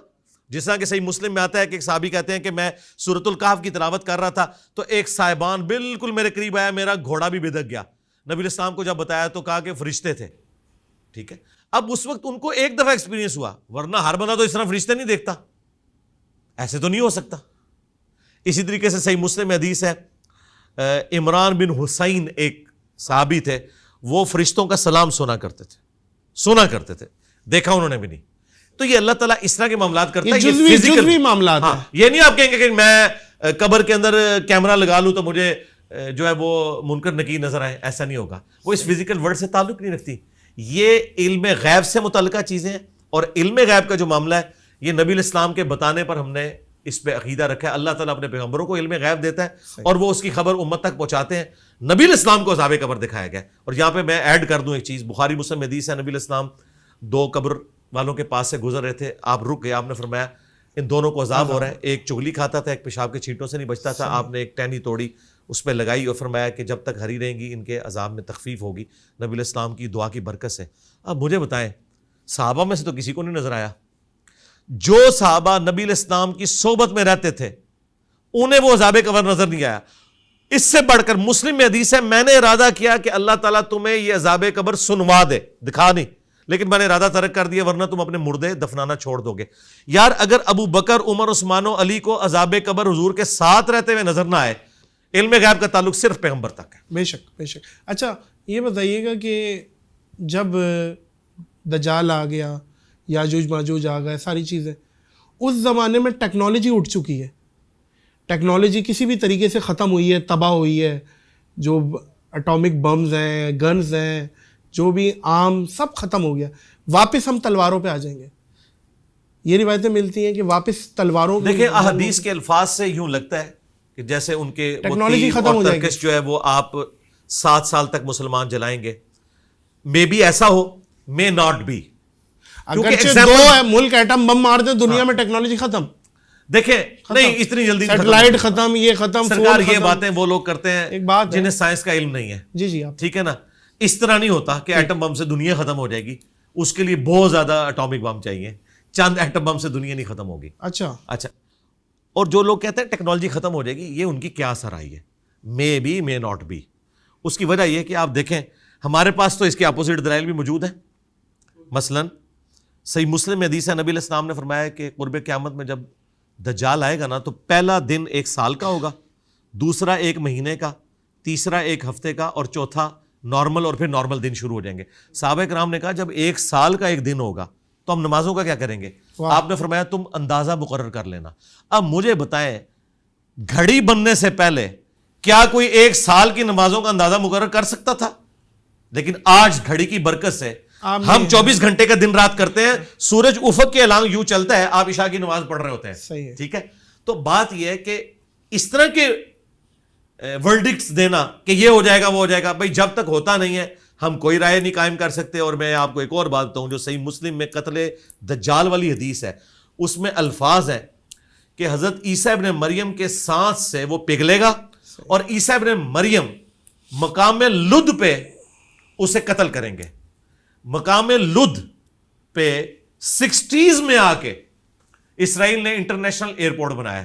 جس طرح کہ صحیح مسلم میں آتا ہے کہ ایک صحابی کہتے ہیں کہ میں سورۃ الکہف کی تلاوت کر رہا تھا تو ایک صاحبان بالکل میرے قریب آیا, میرا گھوڑا بھی بدک گیا. نبی علیہ السلام کو جب بتایا تو کہا کہ فرشتے تھے. ٹھیک ہے, اب اس وقت ان کو ایک دفعہ ایکسپیرینس ہوا, ورنہ ہر بندہ تو اس طرح فرشتے نہیں دیکھتا, ایسے تو نہیں ہو سکتا. اسی طریقے سے صحیح مسلم میں حدیث ہے, عمران بن حسین ایک صحابی تھے, وہ فرشتوں کا سلام سنا کرتے تھے, دیکھا انہوں نے بھی نہیں. تو یہ اللہ تعالیٰ اس طرح کے معاملات کرتا ہے, یہ جزوی معاملات ہیں. یہ نہیں آپ کہیں گے کہ میں قبر کے اندر کیمرہ لگا لوں تو مجھے جو ہے وہ منکر نکیر نظر آئے, ایسا نہیں ہوگا. وہ اس فزیکل ورلڈ سے تعلق نہیں رکھتی. یہ علم غیب سے متعلقہ چیزیں ہیں, اور علم غیب کا جو معاملہ ہے یہ نبی علیہ السلام کے بتانے پر ہم نے اس پہ عقیدہ رکھا ہے. اللہ تعالیٰ اپنے پیغمبروں کو علم غیب دیتا ہے اور وہ اس کی خبر امت تک پہنچاتے ہیں. نبی علیہ السلام کو عذاب قبر دکھایا گیا. اور یہاں پہ میں ایڈ کر دوں ایک چیز, بخاری مسلم حدیث ہے, نبی علیہ السلام 2 قبر والوں کے پاس سے گزر رہے تھے, آپ رک گئے, آپ نے فرمایا ان دونوں کو عذاب ہو رہا ہے, ایک چگلی کھاتا تھا, ایک پیشاب کے چھینٹوں سے نہیں بچتا تھا. آپ نے ایک ٹہنی توڑی, اس پہ لگائی اور فرمایا کہ جب تک ہری رہیں گی ان کے عذاب میں تخفیف ہوگی, نبی علیہ السلام کی دعا کی برکت سے. اب مجھے بتائیں, صحابہ میں سے تو کسی کو نہیں نظر آیا. جو صحابہ نبی علیہ السلام کی صحبت میں رہتے تھے انہیں وہ عذاب قبر نظر نہیں آیا. اس سے بڑھ کر مسلم میں حدیث ہے, میں نے ارادہ کیا کہ اللہ تعالیٰ تمہیں یہ عذاب قبر سنوا دے, دکھا نہیں, لیکن میں نے ارادہ ترک کر دیا ورنہ تم اپنے مردے دفنانا چھوڑ دو گے. یار اگر ابو بکر, عمر, عثمان و علی کو عذاب قبر حضور کے ساتھ رہتے ہوئے نظر نہ آئے, علم غیب کا تعلق صرف پیغمبر تک ہے. بے شک بے شک. اچھا یہ بتائیے گا کہ جب دجال آ گیا, یاجوج ماجوج آ گئے, ساری چیزیں, اس زمانے میں ٹیکنالوجی اٹھ چکی ہے, ٹیکنالوجی کسی بھی طریقے سے ختم ہوئی ہے, تباہ ہوئی ہے. جو اٹامک بمز ہیں, گنز ہیں, جو بھی عام سب ختم ہو گیا. واپس ہم تلواروں پہ آ جائیں گے, یہ روایتیں ملتی ہیں کہ واپس تلواروں. دیکھیں احادیث کے الفاظ سے یوں لگتا ہے کہ جیسے ان کے ٹیکنالوجی ختم ہو جائے گی, جو ہے وہ آپ 7 سال تک مسلمان جلائیں گے. مے بی ایسا ہو, مے ناٹ بی. اگرچہ 2 ملک ایٹم بم مار دیں دنیا میں, ٹیکنالوجی ختم. دیکھیں نہیں اتنی جلدی سیٹلائٹ ختم, یہ ختم. سرکار یہ باتیں وہ لوگ کرتے ہیں جنہیں سائنس کا علم نہیں ہے. جی جی آپ ٹھیک ہے نا, اس طرح نہیں ہوتا کہ ایٹم بم سے دنیا ختم ہو جائے گی. اس کے لیے بہت زیادہ اٹامک بم چاہیے, چند ایٹم بم سے دنیا نہیں ختم ہوگی. اچھا. اور جو لوگ کہتے ہیں ٹیکنالوجی ختم ہو جائے گی, یہ ان کی کیا اثر آئی ہے, may be may not be. اس کی وجہ یہ کہ آپ دیکھیں ہمارے پاس تو اس کے اپوزٹ دلائل بھی موجود ہیں. مثلاً صحیح مسلم میں حدیث ہے, نبی علیہ السلام نے فرمایا کہ قرب قیامت میں جب دجال آئے گا نا تو پہلا دن 1 سال کا ہوگا, دوسرا 1 مہینے کا, تیسرا 1 ہفتے کا, اور چوتھا نارمل, اور پھر نارمل دن شروع ہو جائیں گے. صحابہ کرام نے کہا جب 1 سال کا 1 دن ہوگا تو ہم نمازوں کا کیا کریں گے؟ آپ نے فرمایا تم اندازہ مقرر کر لینا. اب مجھے بتائیں گھڑی بننے سے پہلے کیا کوئی 1 سال کی نمازوں کا اندازہ مقرر کر سکتا تھا؟ لیکن آج گھڑی کی برکت سے ہم 24 گھنٹے کا دن رات کرتے ہیں, سورج افق کے الانگ یوں چلتا ہے, آپ عشاء کی نماز پڑھ رہے ہوتے ہیں. ٹھیک ہے, تو بات یہ ہے کہ اس طرح کے ورڈکٹس دینا کہ یہ ہو جائے گا وہ ہو جائے گا, بھائی جب تک ہوتا نہیں ہے ہم کوئی رائے نہیں قائم کر سکتے. اور میں آپ کو ایک اور بات بتاؤں, جو صحیح مسلم میں قتل دجال والی حدیث ہے, اس میں الفاظ ہیں کہ حضرت عیسیٰ ابن مریم کے سانس سے وہ پگھلے گا, اور عیسیٰ ابن مریم مقام لد پہ اسے قتل کریں گے. مقام لد پہ 60s میں آ کے اسرائیل نے انٹرنیشنل ایئرپورٹ بنایا,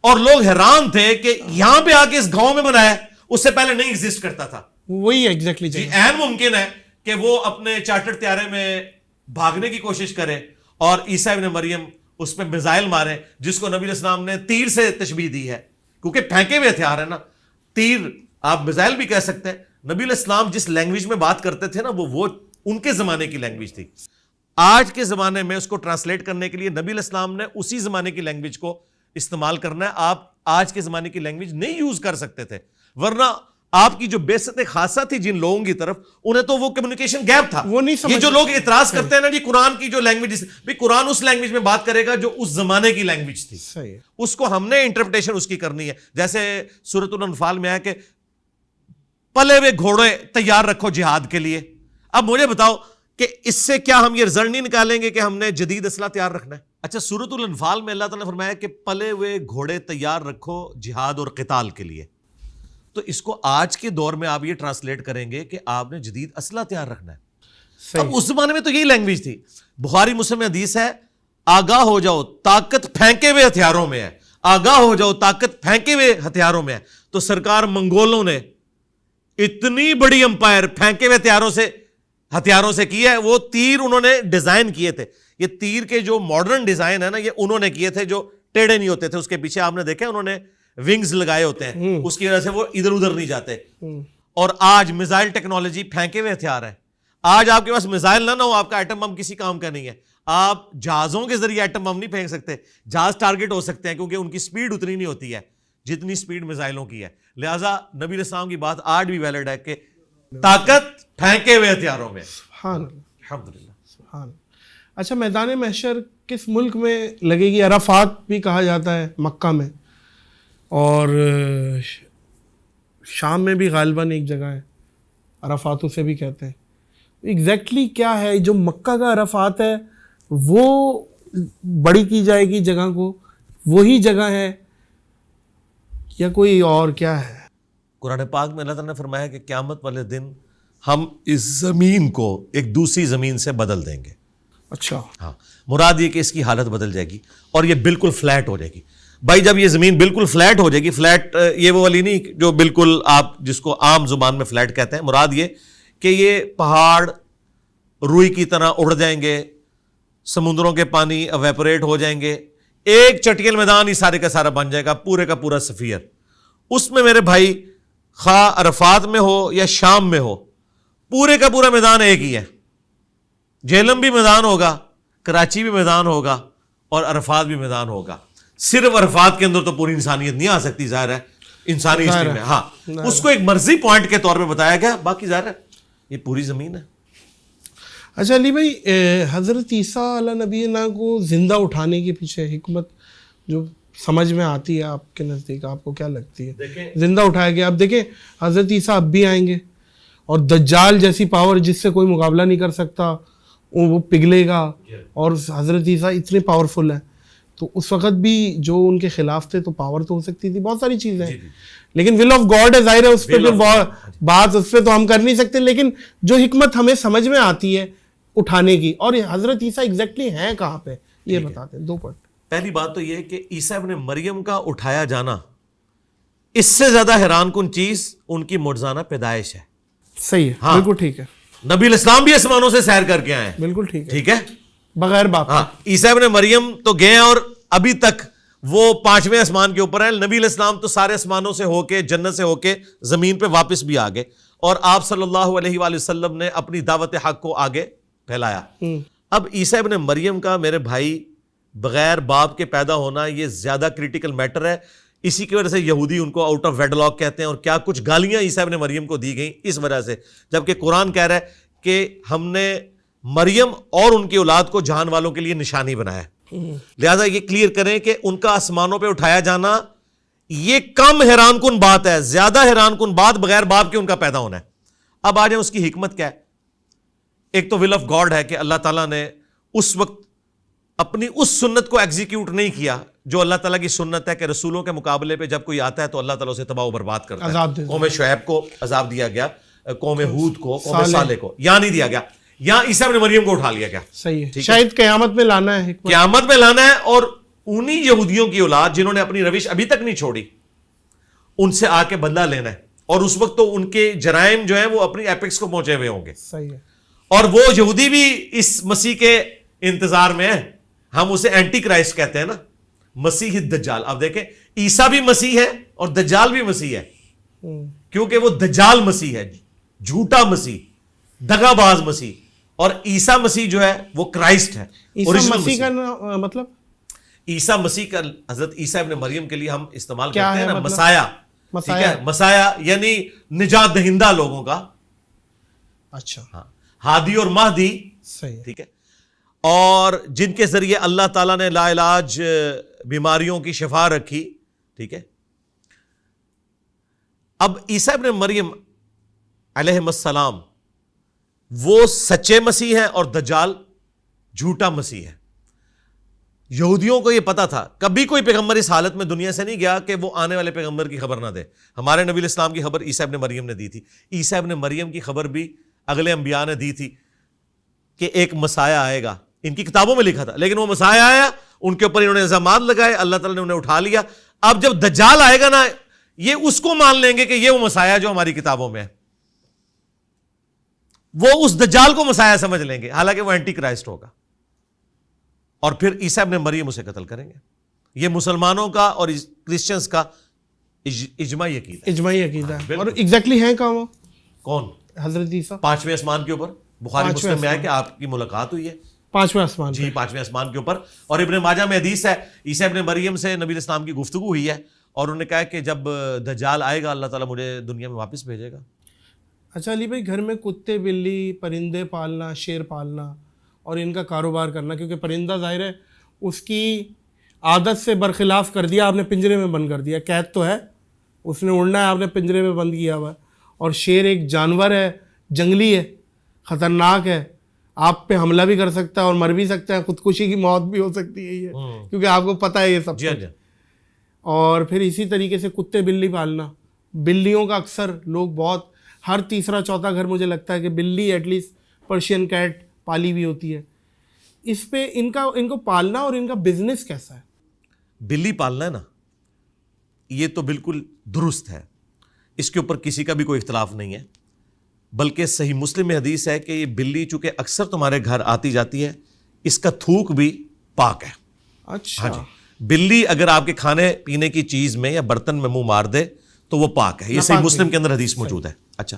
اور لوگ حیران تھے کہ یہاں پہ آ کے اس گاؤں میں بنایا, اس سے پہلے نہیں ایگزسٹ کرتا تھا. وہی ایگزیکٹلی جی, عین ممکن ہے کہ وہ اپنے چارٹر طیارے میں بھاگنے کی کوشش کرے اور عیسیٰ ابن مریم اس پہ میزائل مارے, جس کو نبی علیہ السلام نے تیر سے تشبیہ دی ہے, کیونکہ پھینکے ہوئے ہتھیار ہے نا, تیر آپ میزائل بھی کہہ سکتے ہیں. نبی علیہ السلام جس لینگویج میں بات کرتے تھے نا, وہ ان کے زمانے کی لینگویج تھی. آج کے زمانے میں اس کو ٹرانسلیٹ کرنے کے لیے نبی علیہ السلام نے اسی زمانے کی لینگویج کو استعمال کرنا ہے. آپ آج کے زمانے کی لینگویج نہیں یوز کر سکتے تھے, ورنہ آپ کی جو بیست خاصہ تھی جن لوگوں کی طرف, انہیں تو وہ کمیونیکیشن گیپ تھا. یہ جو لوگ اعتراض کرتے ہیں نا جی قرآن کی جو لینگویج, بھی قرآن اس لینگویج میں بات کرے گا جو اس زمانے کی لینگویج تھی, اس کو ہم نے انٹرپریٹیشن اس کی کرنی ہے. جیسے سورۃ الانفال میں ہے کہ پلے ہوئے گھوڑے تیار رکھو جہاد کے لیے. اب مجھے بتاؤ کہ اس سے کیا ہم یہ رزلٹ نہیں نکالیں گے کہ ہم نے جدید اسلحہ تیار رکھنا ہے؟ اچھا، سورۃ الانفال میں اللہ تعالیٰ نے فرمایا کہ پلے ہوئے گھوڑے تیار رکھو جہاد اور قتال کے لیے. تو اس کو آج کے دور میں آپ یہ ٹرانسلیٹ کریں گے کہ آپ نے جدید اسلحہ تیار رکھنا ہے. اب اس زمانے میں تو یہی لینگویج تھی. بخاری مسلم میں حدیث ہے، آگاہ ہو جاؤ طاقت پھینکے ہوئے ہتھیاروں میں ہے، آگاہ ہو جاؤ طاقت پھینکے ہوئے ہتھیاروں میں ہے. تو سرکار منگولوں نے اتنی بڑی امپائر پھینکے ہوئے ہتھیاروں سے کی ہے. وہ تیر انہوں نے ڈیزائن کیے تھے. یہ تیر کے جو ماڈرن ڈیزائن ہے نا، یہ انہوں نے کیے تھے جو ٹیڑھے نہیں ہوتے تھے. اس کے پیچھے آپ نے دیکھا انہوں نے ونگز لگائے ہوتے ہیں، اس کی وجہ سے وہ ادھر ادھر نہیں جاتے. اور آج میزائل ٹیکنالوجی پھینکے ہوئے ہتھیار ہے. آج آپ کے پاس میزائل نہ ہو، آپ کا ایٹم بم کسی کام کا نہیں ہے. آپ جہازوں کے ذریعے ایٹم بم نہیں پھینک سکتے. جہاز ٹارگٹ ہو سکتے ہیں کیونکہ ان کی سپیڈ اتنی نہیں ہوتی ہے جتنی سپیڈ میزائلوں کی ہے. لہٰذا نبی علیہ السلام کی بات آج بھی ویلڈ ہے کہ طاقت پھینکے ہوئے ہتھیاروں میں. سبحان اللہ، الحمدللہ. سبحان اللہ. اچھا، میدان محشر کس ملک میں لگے گی؟ عرفات بھی کہا جاتا ہے مکہ میں، اور شام میں بھی غالباً ایک جگہ ہے، عرفات اسے بھی کہتے ہیں. ایگزیکٹلی کیا ہے جو مکہ کا عرفات ہے وہ بڑی کی جائے گی جگہ کو، وہی جگہ ہے یا کوئی اور کیا ہے؟ قرآن پاک میں اللہ تعالیٰ نے فرمایا کہ قیامت والے دن ہم اس زمین کو ایک دوسری زمین سے بدل دیں گے. اچھا، ہاں، مراد یہ کہ اس کی حالت بدل جائے گی اور یہ بالکل فلیٹ ہو جائے گی. بھائی جب یہ زمین بالکل فلیٹ ہو جائے گی، فلیٹ یہ وہ والی نہیں جو بالکل آپ جس کو عام زبان میں فلیٹ کہتے ہیں، مراد یہ کہ یہ پہاڑ روئی کی طرح اڑ جائیں گے، سمندروں کے پانی ایویپوریٹ ہو جائیں گے، ایک چٹیل میدان ہی سارے کا سارا بن جائے گا، پورے کا پورا سفیر. اس میں میرے بھائی خواہ عرفات میں ہو یا شام میں ہو، پورے کا پورا میدان ایک ہی ہے. جہلم بھی میدان ہوگا، کراچی بھی میدان ہوگا اور عرفات بھی میدان ہوگا. صرف عرفات کے اندر تو پوری انسانیت نہیں آ سکتی، ظاہر ہے انسانی ہسٹری میں. ہاں، اس کو ایک مرضی پوائنٹ کے طور پہ بتایا گیا، باقی ظاہر ہے یہ پوری زمین ہے. اچھا علی بھائی، حضرت عیسیٰ علیہ نبی کو زندہ اٹھانے کے پیچھے حکمت جو سمجھ میں آتی ہے آپ کے نزدیک، آپ کو کیا لگتی ہے؟ زندہ اٹھایا گیا، اب دیکھیں حضرت عیسیٰ اب بھی آئیں گے اور دجال جیسی پاور جس سے کوئی مقابلہ نہیں کر سکتا وہ پگھلے گا، اور حضرت عیسیٰ اتنے پاورفل ہیں. تو اس وقت بھی جو ان کے خلاف تھے تو پاور تو ہو سکتی تھی، بہت ساری چیزیں ہیں، لیکن ول آف گاڈ ہے، ظاہر ہے اس پہ بات اس پہ تو ہم کر نہیں سکتے. لیکن جو حکمت ہمیں سمجھ میں آتی ہے اٹھانے کی، اور حضرت عیسیٰ ایگزیکٹلی ہیں کہاں پہ، یہ بتاتے ہیں. 2 پوائنٹ. پہلی بات تو یہ ہے کہ عیسیٰ ابن مریم کا اٹھایا جانا اس سے زیادہ حیران کن چیز ان کی معجزانہ پیدائش ہے. صحیح ہے، بالکل ٹھیک ہے. نبی علیہ السلام بھی آسمانوں سے سیر کر کے آئے ہیں، بالکل ٹھیک ہے، ٹھیک ہے، بغیر باپ. ہاں، عیسیٰ ابن مریم تو گئے ہیں اور ابھی تک وہ 5ویں آسمان کے اوپر ہیں. نبی علیہ السلام تو سارے آسمانوں سے ہو کے، جنت سے ہو کے زمین پہ واپس بھی آ گئے، اور آپ صلی اللہ علیہ وآلہ وسلم نے اپنی دعوت حق کو آگے پھیلایا. اب عیسیٰ ابن مریم کا میرے بھائی بغیر باپ کے پیدا ہونا یہ زیادہ کریٹیکل میٹر ہے. اسی کی وجہ سے یہودی ان کو آؤٹ آف ویڈلاک کہتے ہیں، اور کیا کچھ گالیاں عیسیٰ ابن مریم کو دی گئیں اس وجہ سے، جبکہ قرآن کہہ رہا ہے کہ ہم نے مریم اور ان کی اولاد کو جہان والوں کے لیے نشانی بنایا. لہذا یہ کلیئر کریں کہ ان کا آسمانوں پہ اٹھایا جانا یہ کم حیران کن بات ہے، زیادہ حیران کن بات بغیر باپ کے ان کا پیدا ہونا ہے. اب آ جائیں اس کی حکمت کیا ہے. ایک تو ول آف گاڈ ہے کہ اللہ تعالیٰ نے اس وقت اپنی اس سنت کو ایگزیکیوٹ نہیں کیا جو اللہ تعالیٰ کی سنت ہے کہ رسولوں کے مقابلے پہ جب کوئی آتا ہے تو اللہ تعالیٰ اسے تباہ و برباد کرتا ہے. قوم شعیب کو عذاب دیا گیا، قوم ہود کو، قوم صالح کو یہاں نہیں دیا گیا، یہاں عیسیٰ ابن مریم کو اٹھا لیا گیا. صحیح ہے، شاید قیامت میں لانا ہے، قیامت میں لانا ہے. اور انہی یہودیوں کی اولاد جنہوں نے اپنی روش ابھی تک نہیں چھوڑی، ان سے آ کے بدلہ لینا ہے. اور اس وقت تو ان کے جرائم جو ہیں وہ اپنی ایپکس کو پہنچے ہوئے ہوں گے. صحیح ہے. اور وہ یہودی بھی اس مسیح کے انتظار میں ہیں. ہم اسے اینٹی کرائسٹ کہتے ہیں نا، مسیح الدجال. اب دیکھیں عیسیٰ بھی مسیح ہے اور دجال بھی مسیح ہے، کیونکہ وہ دجال مسیح ہے، جھوٹا مسیح، دغا باز مسیح. اور عیسیٰ مسیح جو ہے وہ کرائسٹ ہے. عیسیٰ مسیح کا مطلب، عیسیٰ مسیح کا حضرت عیسیٰ ابن مریم کے لیے ہم استعمال کرتے ہیں نا مسایا. ٹھیک ہے، مسایا یعنی نجات دہندہ لوگوں کا. اچھا، ہاں، ہادی اور مہدی. صحیح، ٹھیک ہے. اور جن کے ذریعے اللہ تعالیٰ نے لا علاج بیماریوں کی شفا رکھی. ٹھیک ہے. اب عیسیٰ ابن مریم علیہ السلام وہ سچے مسیح ہیں اور دجال جھوٹا مسیح ہے. یہودیوں کو یہ پتا تھا, کبھی کوئی پیغمبر اس حالت میں دنیا سے نہیں گیا کہ وہ آنے والے پیغمبر کی خبر نہ دے. ہمارے نبی الاسلام کی خبر عیسیٰ ابن مریم نے دی تھی. عیسیٰ ابن مریم کی خبر بھی اگلے انبیاء نے دی تھی کہ ایک مسیح آئے گا. ان کی کتابوں میں لکھا تھا, لیکن وہ مسیح آیا, ان کے اوپر انہوں نے الزامات لگائے, اللہ تعالیٰ نے انہیں اٹھا لیا. اب جب دجال آئے گا نا, یہ اس کو مان لیں گے کہ یہ وہ مسیح جو ہماری کتابوں میں ہے. وہ اس دجال کو مسیح سمجھ لیں گے, حالانکہ وہ اینٹی کرائسٹ ہوگا. اور پھر عیسیٰ ابن مریم اسے قتل کریں گے. یہ مسلمانوں کا اور کرسچنز کا اجماعی عقیدہ ہے. اور ایگزیکٹلی ہیں کہاں وہ؟ کون؟ حضرت عیسیٰ 5ویں آسمان کے اوپر. بخاری مسلم میں ہے کہ آپ کی ملاقات ہوئی ہے 5ویں آسمان. جی 5ویں آسمان کے اوپر. اور ابن ماجہ میں حدیث ہے, عیسیٰ ابن مریم سے نبی الاسلام کی گفتگو ہوئی ہے اور انہوں نے کہا کہ جب دجال آئے گا اللہ تعالیٰ مجھے دنیا میں واپس بھیجے گا. اچھا علی بھائی, گھر میں کتے بلی پرندے پالنا, شیر پالنا اور ان کا کاروبار کرنا, کیونکہ پرندہ ظاہر ہے اس کی عادت سے برخلاف کر دیا, آپ نے پنجرے میں بند کر دیا. قید تو ہے, اس نے اڑنا ہے, آپ نے پنجرے میں بند کیا ہوا ہے. اور شیر ایک جانور ہے, جنگلی ہے, خطرناک ہے, آپ پہ حملہ بھی کر سکتا ہے اور مر بھی سکتا ہے, خودکشی کی موت بھی ہو سکتی ہے یہ, کیونکہ آپ کو پتہ ہے یہ سب کچھ. اور پھر اسی طریقے سے کتے بلی پالنا. بلیوں کا اکثر لوگ بہت, ہر تیسرا چوتھا گھر مجھے لگتا ہے کہ بلی ایٹ لیسٹ پرشین کیٹ پالی ہوئی ہوتی ہے. اس پہ ان کو پالنا اور ان کا بزنس کیسا ہے؟ بلی پالنا ہے نا, یہ تو بالکل درست ہے, اس کے اوپر کسی کا بھی کوئی اختلاف نہیں ہے. بلکہ صحیح مسلم میں حدیث ہے کہ یہ بلی چونکہ اکثر تمہارے گھر آتی جاتی ہے, اس کا تھوک بھی پاک ہے. اچھا. ہاں جی, بلی اگر آپ کے کھانے پینے کی چیز میں یا برتن میں منہ مار دے تو وہ پاک ہے. یہ صحیح مسلم کے اندر حدیث موجود ہے. اچھا,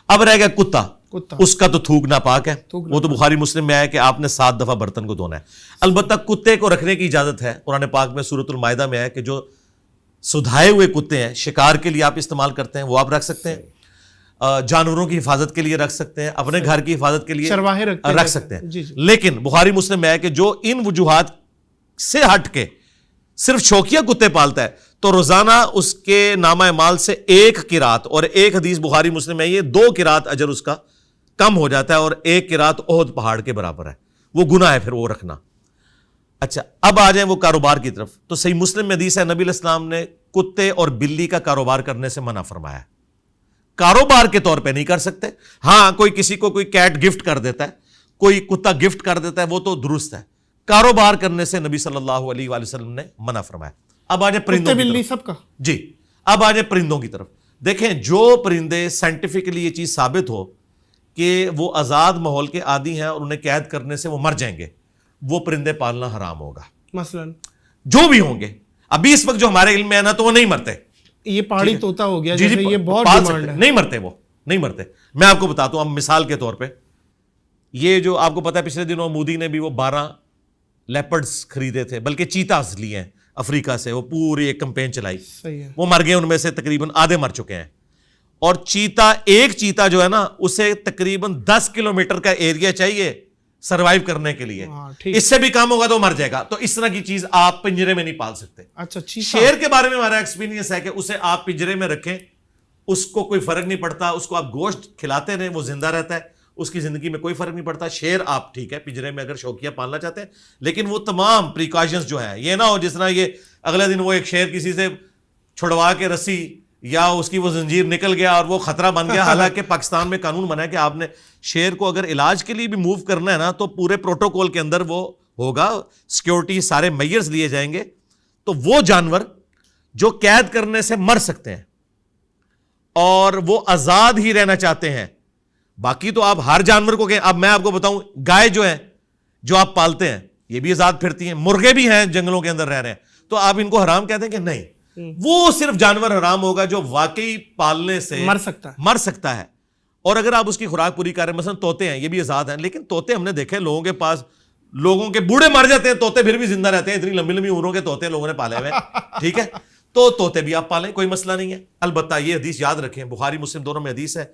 اب رہ گیا کتا, اس کا تو تھوک ناپاک ہے, وہ تو بخاری مسلم میں ہے کہ آپ نے 7 دفعہ برتن کو دھونا ہے. البتہ کتے کو رکھنے کی اجازت ہے. قرآن پاک میں سورۃ المائدہ میں ہے کہ جو سدھائے ہوئے کتے ہیں, شکار کے لیے آپ استعمال کرتے ہیں, وہ آپ رکھ سکتے ہیں, جانوروں کی حفاظت کے لیے رکھ سکتے ہیں, اپنے گھر کی حفاظت کے لیے رکھ سکتے ہیں. لیکن بخاری مسلم میں ہے کہ جو ان وجوہات سے ہٹ کے صرف شوقیہ کتے پالتا ہے تو روزانہ اس کے نامہ اعمال سے 1 قرات, اور ایک حدیث بخاری مسلم میں یہ 2 قرات اجر اس کا کم ہو جاتا ہے, اور 1 قرات احد پہاڑ کے برابر ہے. وہ گناہ ہے پھر وہ رکھنا. اچھا, اب آ جائیں وہ کاروبار کی طرف. تو صحیح مسلم میں حدیث ہے نبی الاسلام نے کتے اور بلی کا کاروبار کرنے سے منع فرمایا. کاروبار کے طور پہ نہیں کر سکتے. ہاں, کوئی کسی کو کوئی کیٹ گفٹ کر دیتا ہے, کوئی کتا گفٹ کر دیتا ہے, وہ تو درست ہے. کاروبار کرنے سے نبی صلی اللہ علیہ وآلہ وسلم نے منع فرمایا. اب آ جائیں پرندوں کی طرف. سب کا جی, اب آ جائیں پرندوں کی طرف. دیکھیں, جو پرندے سائنٹیفکلی یہ چیز ثابت ہو کہ وہ آزاد ماحول کے عادی ہیں اور انہیں قید کرنے سے وہ مر جائیں گے, وہ پرندے پالنا حرام ہوگا. مثلا جو بھی ہوں گے, ابھی اس وقت جو ہمارے علم میں ہے نا, تو وہ نہیں مرتے. یہ پہاڑی طوطا ہو گیا, جی جی, یہ بہت ڈیمانڈ ہے. نہیں مرتے, وہ نہیں مرتے. میں آپ کو بتاتا ہوں, اب مثال کے طور پہ, یہ جو آپ کو پتا ہے پچھلے دنوں مودی نے بھی وہ 12 لیپرڈز خریدے تھے, بلکہ چیتاز لیے ہیں افریقہ سے, وہ پوری ایک کمپین چلائی. وہ مر گئے, ان میں سے تقریباً آدھے مر چکے ہیں. اور ایک چیتا جو ہے نا, اسے تقریباً 10 کلومیٹر کا ایریا چاہیے سروائیو کرنے کے لیے. اس سے بھی کام ہوگا تو مر جائے گا. تو اس طرح کی چیز آپ پنجرے میں نہیں پال سکتے. اچھا, شیر کے بارے میں ہمارا ایکسپیرینس ہے کہ اسے آپ پنجرے میں رکھیں, اس کو کوئی فرق نہیں پڑتا. اس کو آپ گوشت کھلاتے رہیں, وہ زندہ رہتا ہے, اس کی زندگی میں کوئی فرق نہیں پڑتا. شیر آپ ٹھیک ہے پنجرے میں اگر شوقیہ پالنا چاہتے ہیں, لیکن وہ تمام پریکاشنز جو ہیں, یہ نہ ہو جس طرح یہ اگلے دن وہ ایک شیر کسی سے چھڑوا کے رسی یا اس کی وہ زنجیر نکل گیا اور وہ خطرہ بن گیا. حالانکہ پاکستان میں قانون بنا ہے کہ آپ نے شیر کو اگر علاج کے لیے بھی موو کرنا ہے نا, تو پورے پروٹوکول کے اندر وہ ہوگا, سیکیورٹی سارے میئرز لیے جائیں گے. تو وہ جانور جو قید کرنے سے مر سکتے ہیں اور وہ آزاد ہی رہنا چاہتے ہیں, باقی تو آپ ہر جانور کو کہیں. اب میں آپ کو بتاؤں, گائے جو ہے جو آپ پالتے ہیں یہ بھی آزاد پھرتی ہیں, مرغے بھی ہیں جنگلوں کے اندر رہ رہے ہیں, تو آپ ان کو حرام کہتے ہیں کہ نہیں. وہ صرف جانور حرام ہوگا جو واقعی پالنے سے مر سکتا ہے. اور اگر آپ اس کی خوراک پوری کر رہے ہیں, مثلا طوطے ہیں, یہ بھی آزاد ہیں, لیکن طوطے ہم نے دیکھے لوگوں کے پاس, لوگوں کے بوڑھے مر جاتے ہیں, طوطے پھر بھی زندہ رہتے ہیں. اتنی لمبی لمبی عمروں کے طوطے لوگوں نے پالے ہوئے, ٹھیک ہے, تو طوطے بھی آپ پالیں, کوئی مسئلہ نہیں ہے. البتہ یہ حدیث یاد رکھیں, بخاری مسلم دونوں میں حدیث ہے,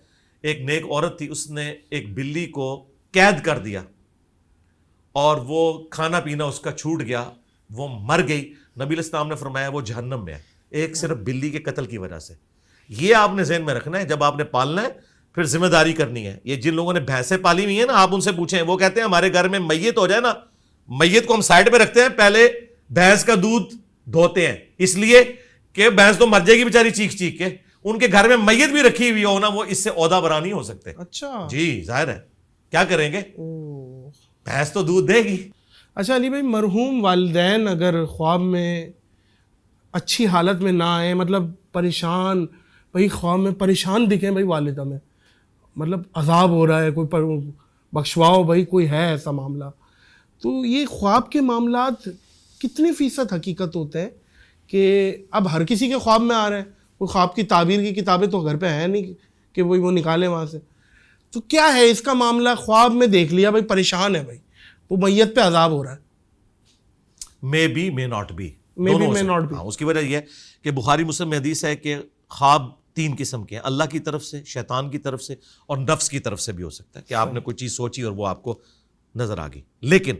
ایک نیک عورت تھی, اس نے ایک بلی کو قید کر دیا اور وہ کھانا پینا اس کا چھوٹ گیا, وہ مر گئی. نبی الاسلام نے فرمایا وہ جہنم میں ہے, ایک صرف بلی کے قتل کی وجہ سے. یہ آپ نے ذہن میں رکھنا ہے, جب آپ نے پالنا ہے پھر ذمہ داری کرنی ہے. یہ جن لوگوں نے بھینسیں پالی ہوئی ہیں نا, آپ ان سے پوچھیں, وہ کہتے ہیں ہمارے گھر میں میت ہو جائے نا, میت کو ہم سائڈ پہ رکھتے ہیں, پہلے بھینس کا دودھ دھوتے ہیں, اس لیے کہ بھینس تو مر جائے گی بیچاری چیخ چیخ کے. ان کے گھر میں میت بھی رکھی ہوئی ہو نا, وہ اس سے عہدہ برا نہیں ہو سکتے. اچھا جی ظاہر ہے, کیا کریں گے, بھینس تو دودھ دے گی. اچھا علی بھائی, مرحوم والدین اگر خواب میں اچھی حالت میں نہ آئے, مطلب پریشان, بھائی خواب میں پریشان دکھیں بھائی والدہ میں, مطلب عذاب ہو رہا ہے, کوئی بخشواؤ بھائی, کوئی ہے ایسا معاملہ, تو یہ خواب کے معاملات کتنی فیصد حقیقت ہوتے ہیں کہ اب ہر کسی کے خواب میں آ رہے ہیں؟ کوئی خواب کی تعبیر کی کتابیں تو گھر پہ ہیں نہیں کہ وہ نکالیں وہاں سے, تو کیا ہے اس کا معاملہ؟ خواب میں دیکھ لیا بھائی پریشان ہے, بھائی وہ میت پہ عذاب ہو رہا ہے, may be may not be, اس کی وجہ یہ ہے کہ بخاری مسلم میں حدیث ہے کہ خواب 3 قسم کے ہیں, اللہ کی طرف سے, شیطان کی طرف سے, اور نفس کی طرف سے بھی ہو سکتا ہے کہ آپ نے کوئی چیز سوچی اور وہ آپ کو نظر آ گئی. لیکن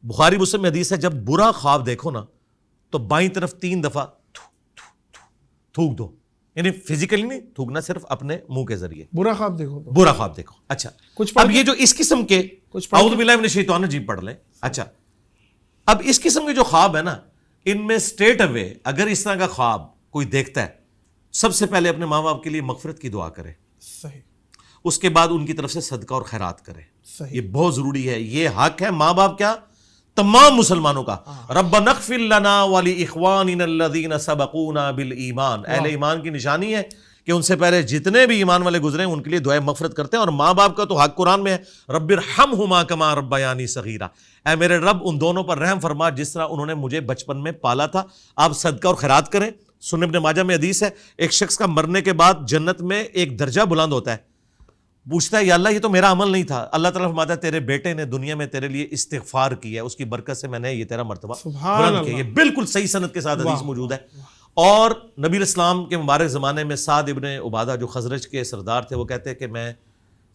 بخاری مسلم میں حدیث ہے جب برا خواب دیکھو نا تو بائیں طرف 3 دفعہ تھوک دو, یعنی فزیکلی نہیں تھوکنا, صرف اپنے منہ کے ذریعے. برا خواب دیکھو, برا خواب دیکھو. اچھا اب یہ جو اس قسم کے, اعوذ باللہ من الشیطان الرجیم پڑھ لیں. اچھا اب اس قسم کے جو خواب ہے نا, ان میں اسٹریٹ اوے اگر اس طرح کا خواب کوئی دیکھتا ہے, سب سے پہلے اپنے ماں باپ کے لیے مغفرت کی دعا کرے, صحیح, اس کے بعد ان کی طرف سے صدقہ اور خیرات کرے. صحیح, یہ بہت ضروری ہے, یہ حق ہے ماں باپ کیا, تمام مسلمانوں کا. ربنا اغفر لنا ولاخواننا الذین سبقونا بالایمان, اہل ایمان کی نشانی ہے کہ ان سے پہلے جتنے بھی ایمان والے گزرے ہیں ان کے لیے دعائیں مغفرت کرتے ہیں. اور ماں باپ کا تو حق قرآن میں ہے, رب ارحمہما کما ربیانی صغیرا, اے میرے رب ان دونوں پر رحم فرما جس طرح انہوں نے مجھے بچپن میں پالا تھا. آپ صدقہ اور خیرات کریں. سنن ابن ماجہ میں حدیث ہے, ایک شخص کا مرنے کے بعد جنت میں ایک درجہ بلند ہوتا ہے, پوچھتا ہے یا اللہ یہ تو میرا عمل نہیں تھا, اللہ تعالیٰ فرماتا ہے تیرے بیٹے نے دنیا میں تیرے لیے استغفار کیا ہے, اس کی برکت سے میں نے یہ تیرا مرتبہ بلند کیا. یہ بالکل صحیح سند کے ساتھ حدیث موجود ہے. اور نبی الاسلام کے مبارک زمانے میں سعد ابن عبادہ جو خزرج کے سردار تھے, وہ کہتے ہیں کہ میں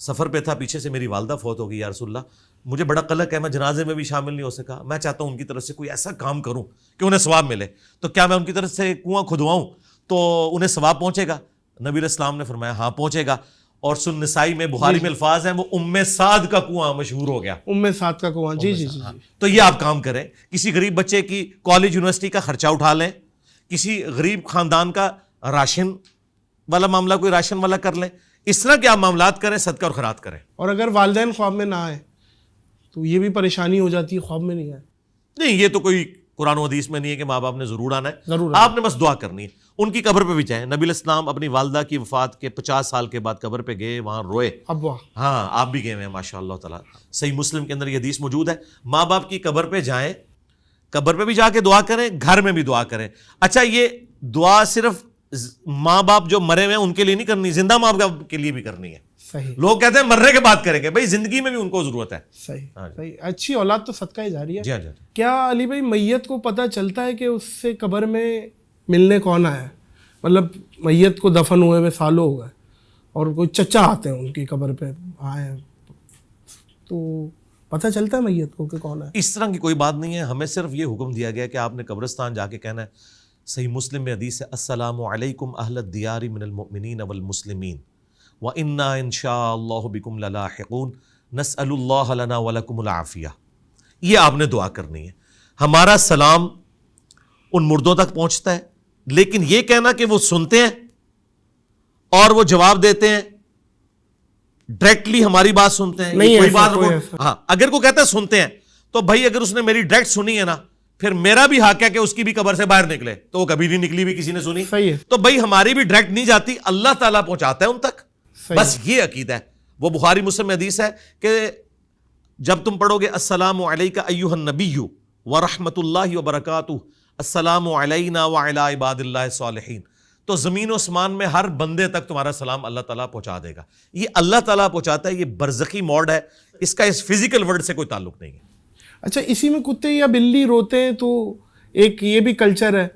سفر پہ تھا, پیچھے سے میری والدہ فوت ہو گئی, یا رسول اللہ مجھے بڑا قلق ہے, میں جنازے میں بھی شامل نہیں ہو سکا, میں چاہتا ہوں ان کی طرف سے کوئی ایسا کام کروں کہ انہیں ثواب ملے, تو کیا میں ان کی طرف سے کنواں کھدواؤں تو انہیں ثواب پہنچے گا؟ نبی الاسلام نے فرمایا ہاں پہنچے گا. اور سن نسائی میں بخاری میں الفاظ ہیں, وہ ام سعد کا کنواں مشہور ہو گیا, ام سعد کا کنواں. جی جی جی. تو یہ آپ کام کریں, کسی غریب بچے کی کالج یونیورسٹی کا خرچہ اٹھا لیں, کسی غریب خاندان کا راشن والا معاملہ کوئی راشن والا کر لیں, اس طرح کے آپ معاملات کریں, صدقہ اور خیرات کریں. اور اگر والدین خواب میں نہ آئے تو یہ بھی پریشانی ہو جاتی ہے, خواب میں نہیں آئے. نہیں, یہ تو کوئی قرآن و حدیث میں نہیں ہے کہ ماں باپ نے ضرور آنا ہے, ضرور آپ نے بس دعا کرنی ہے. ان کی قبر پہ بھی جائیں. نبی الاسلام اپنی والدہ کی وفات کے 50 سال کے بعد قبر پہ گئے, وہاں روئے. ابا, ہاں آپ بھی گئے ہوئے ہیں ماشاء اللہ تعالیٰ, صحیح مسلم کے اندر یہ حدیث موجود ہے. ماں باپ کی قبر پہ جائیں, قبر پہ بھی جا کے دعا کریں, گھر میں بھی دعا کریں. اچھا یہ دعا صرف ماں باپ جو مرے ہوئے ہیں ان کے لیے نہیں کرنی, زندہ ماں باپ کے لیے بھی کرنی ہے. صحیح, لوگ کہتے ہیں مرنے کے بعد کریں گے, بھائی زندگی میں بھی ان کو ضرورت ہے. صحیح, صحیح. اچھی اولاد تو صدقہ جاریہ ہے. جی ہاں جی. کیا علی بھائی میت کو پتہ چلتا ہے کہ اس سے قبر میں ملنے کون آیا ہے؟ مطلب میت کو دفن ہوئے ہوئے سالوں ہو گئے اور کوئی چچا آتے ہیں ان کی قبر پہ آئے ہیں, تو پتہ چلتا ہے میت کو کہ کون ہے؟ اس طرح کی کوئی بات نہیں ہے, ہمیں صرف یہ حکم دیا گیا کہ آپ نے قبرستان جا کے کہنا ہے. صحیح مسلم میں حدیث ہے, السلام علیکم اہل الدیار من المؤمنین والمسلمین وَإِنَّا إِن شَاءَ اللَّهُ بِكُمْ لَلَاحِقُونَ نَسْأَلُ اللَّهَ لَنَا وَلَكُمُ الْعَافِيَةَ. یہ آپ نے دعا کرنی ہے. ہمارا سلام ان مردوں تک پہنچتا ہے, لیکن یہ کہنا کہ وہ سنتے ہیں اور وہ جواب دیتے ہیں, ڈائریکٹلی ہماری بات سنتے ہیں, کوئی بات ہاں اگر کوئی کہتا ہے سنتے ہیں تو بھائی اگر اس نے میری ڈائریکٹ سنی ہے نا, پھر میرا بھی حق ہے کہ اس کی بھی قبر سے باہر نکلے, تو وہ کبھی نہیں نکلی بھی کسی نے سنی. تو بھائی ہماری بھی ڈائریکٹ نہیں جاتی, اللہ تعالیٰ پہنچاتا ہے ان تک, بس یہ عقیدہ ہے. وہ بخاری مسلم میں حدیث ہے کہ جب تم پڑھو گے السلام علیک ایھا النبی ورحمۃ اللہ وبرکاتہ السلام علینا وعلی عباد اللہ الصالحین, تو زمین و اسمان میں ہر بندے تک تمہارا سلام اللہ تعالیٰ پہنچا دے گا. یہ اللہ تعالیٰ پہنچاتا ہے, یہ برزخی موڈ ہے, اس کا اس فزیکل ورلڈ سے کوئی تعلق نہیں ہے. اچھا اسی میں کتے یا بلی روتے ہیں تو ایک یہ بھی کلچر ہے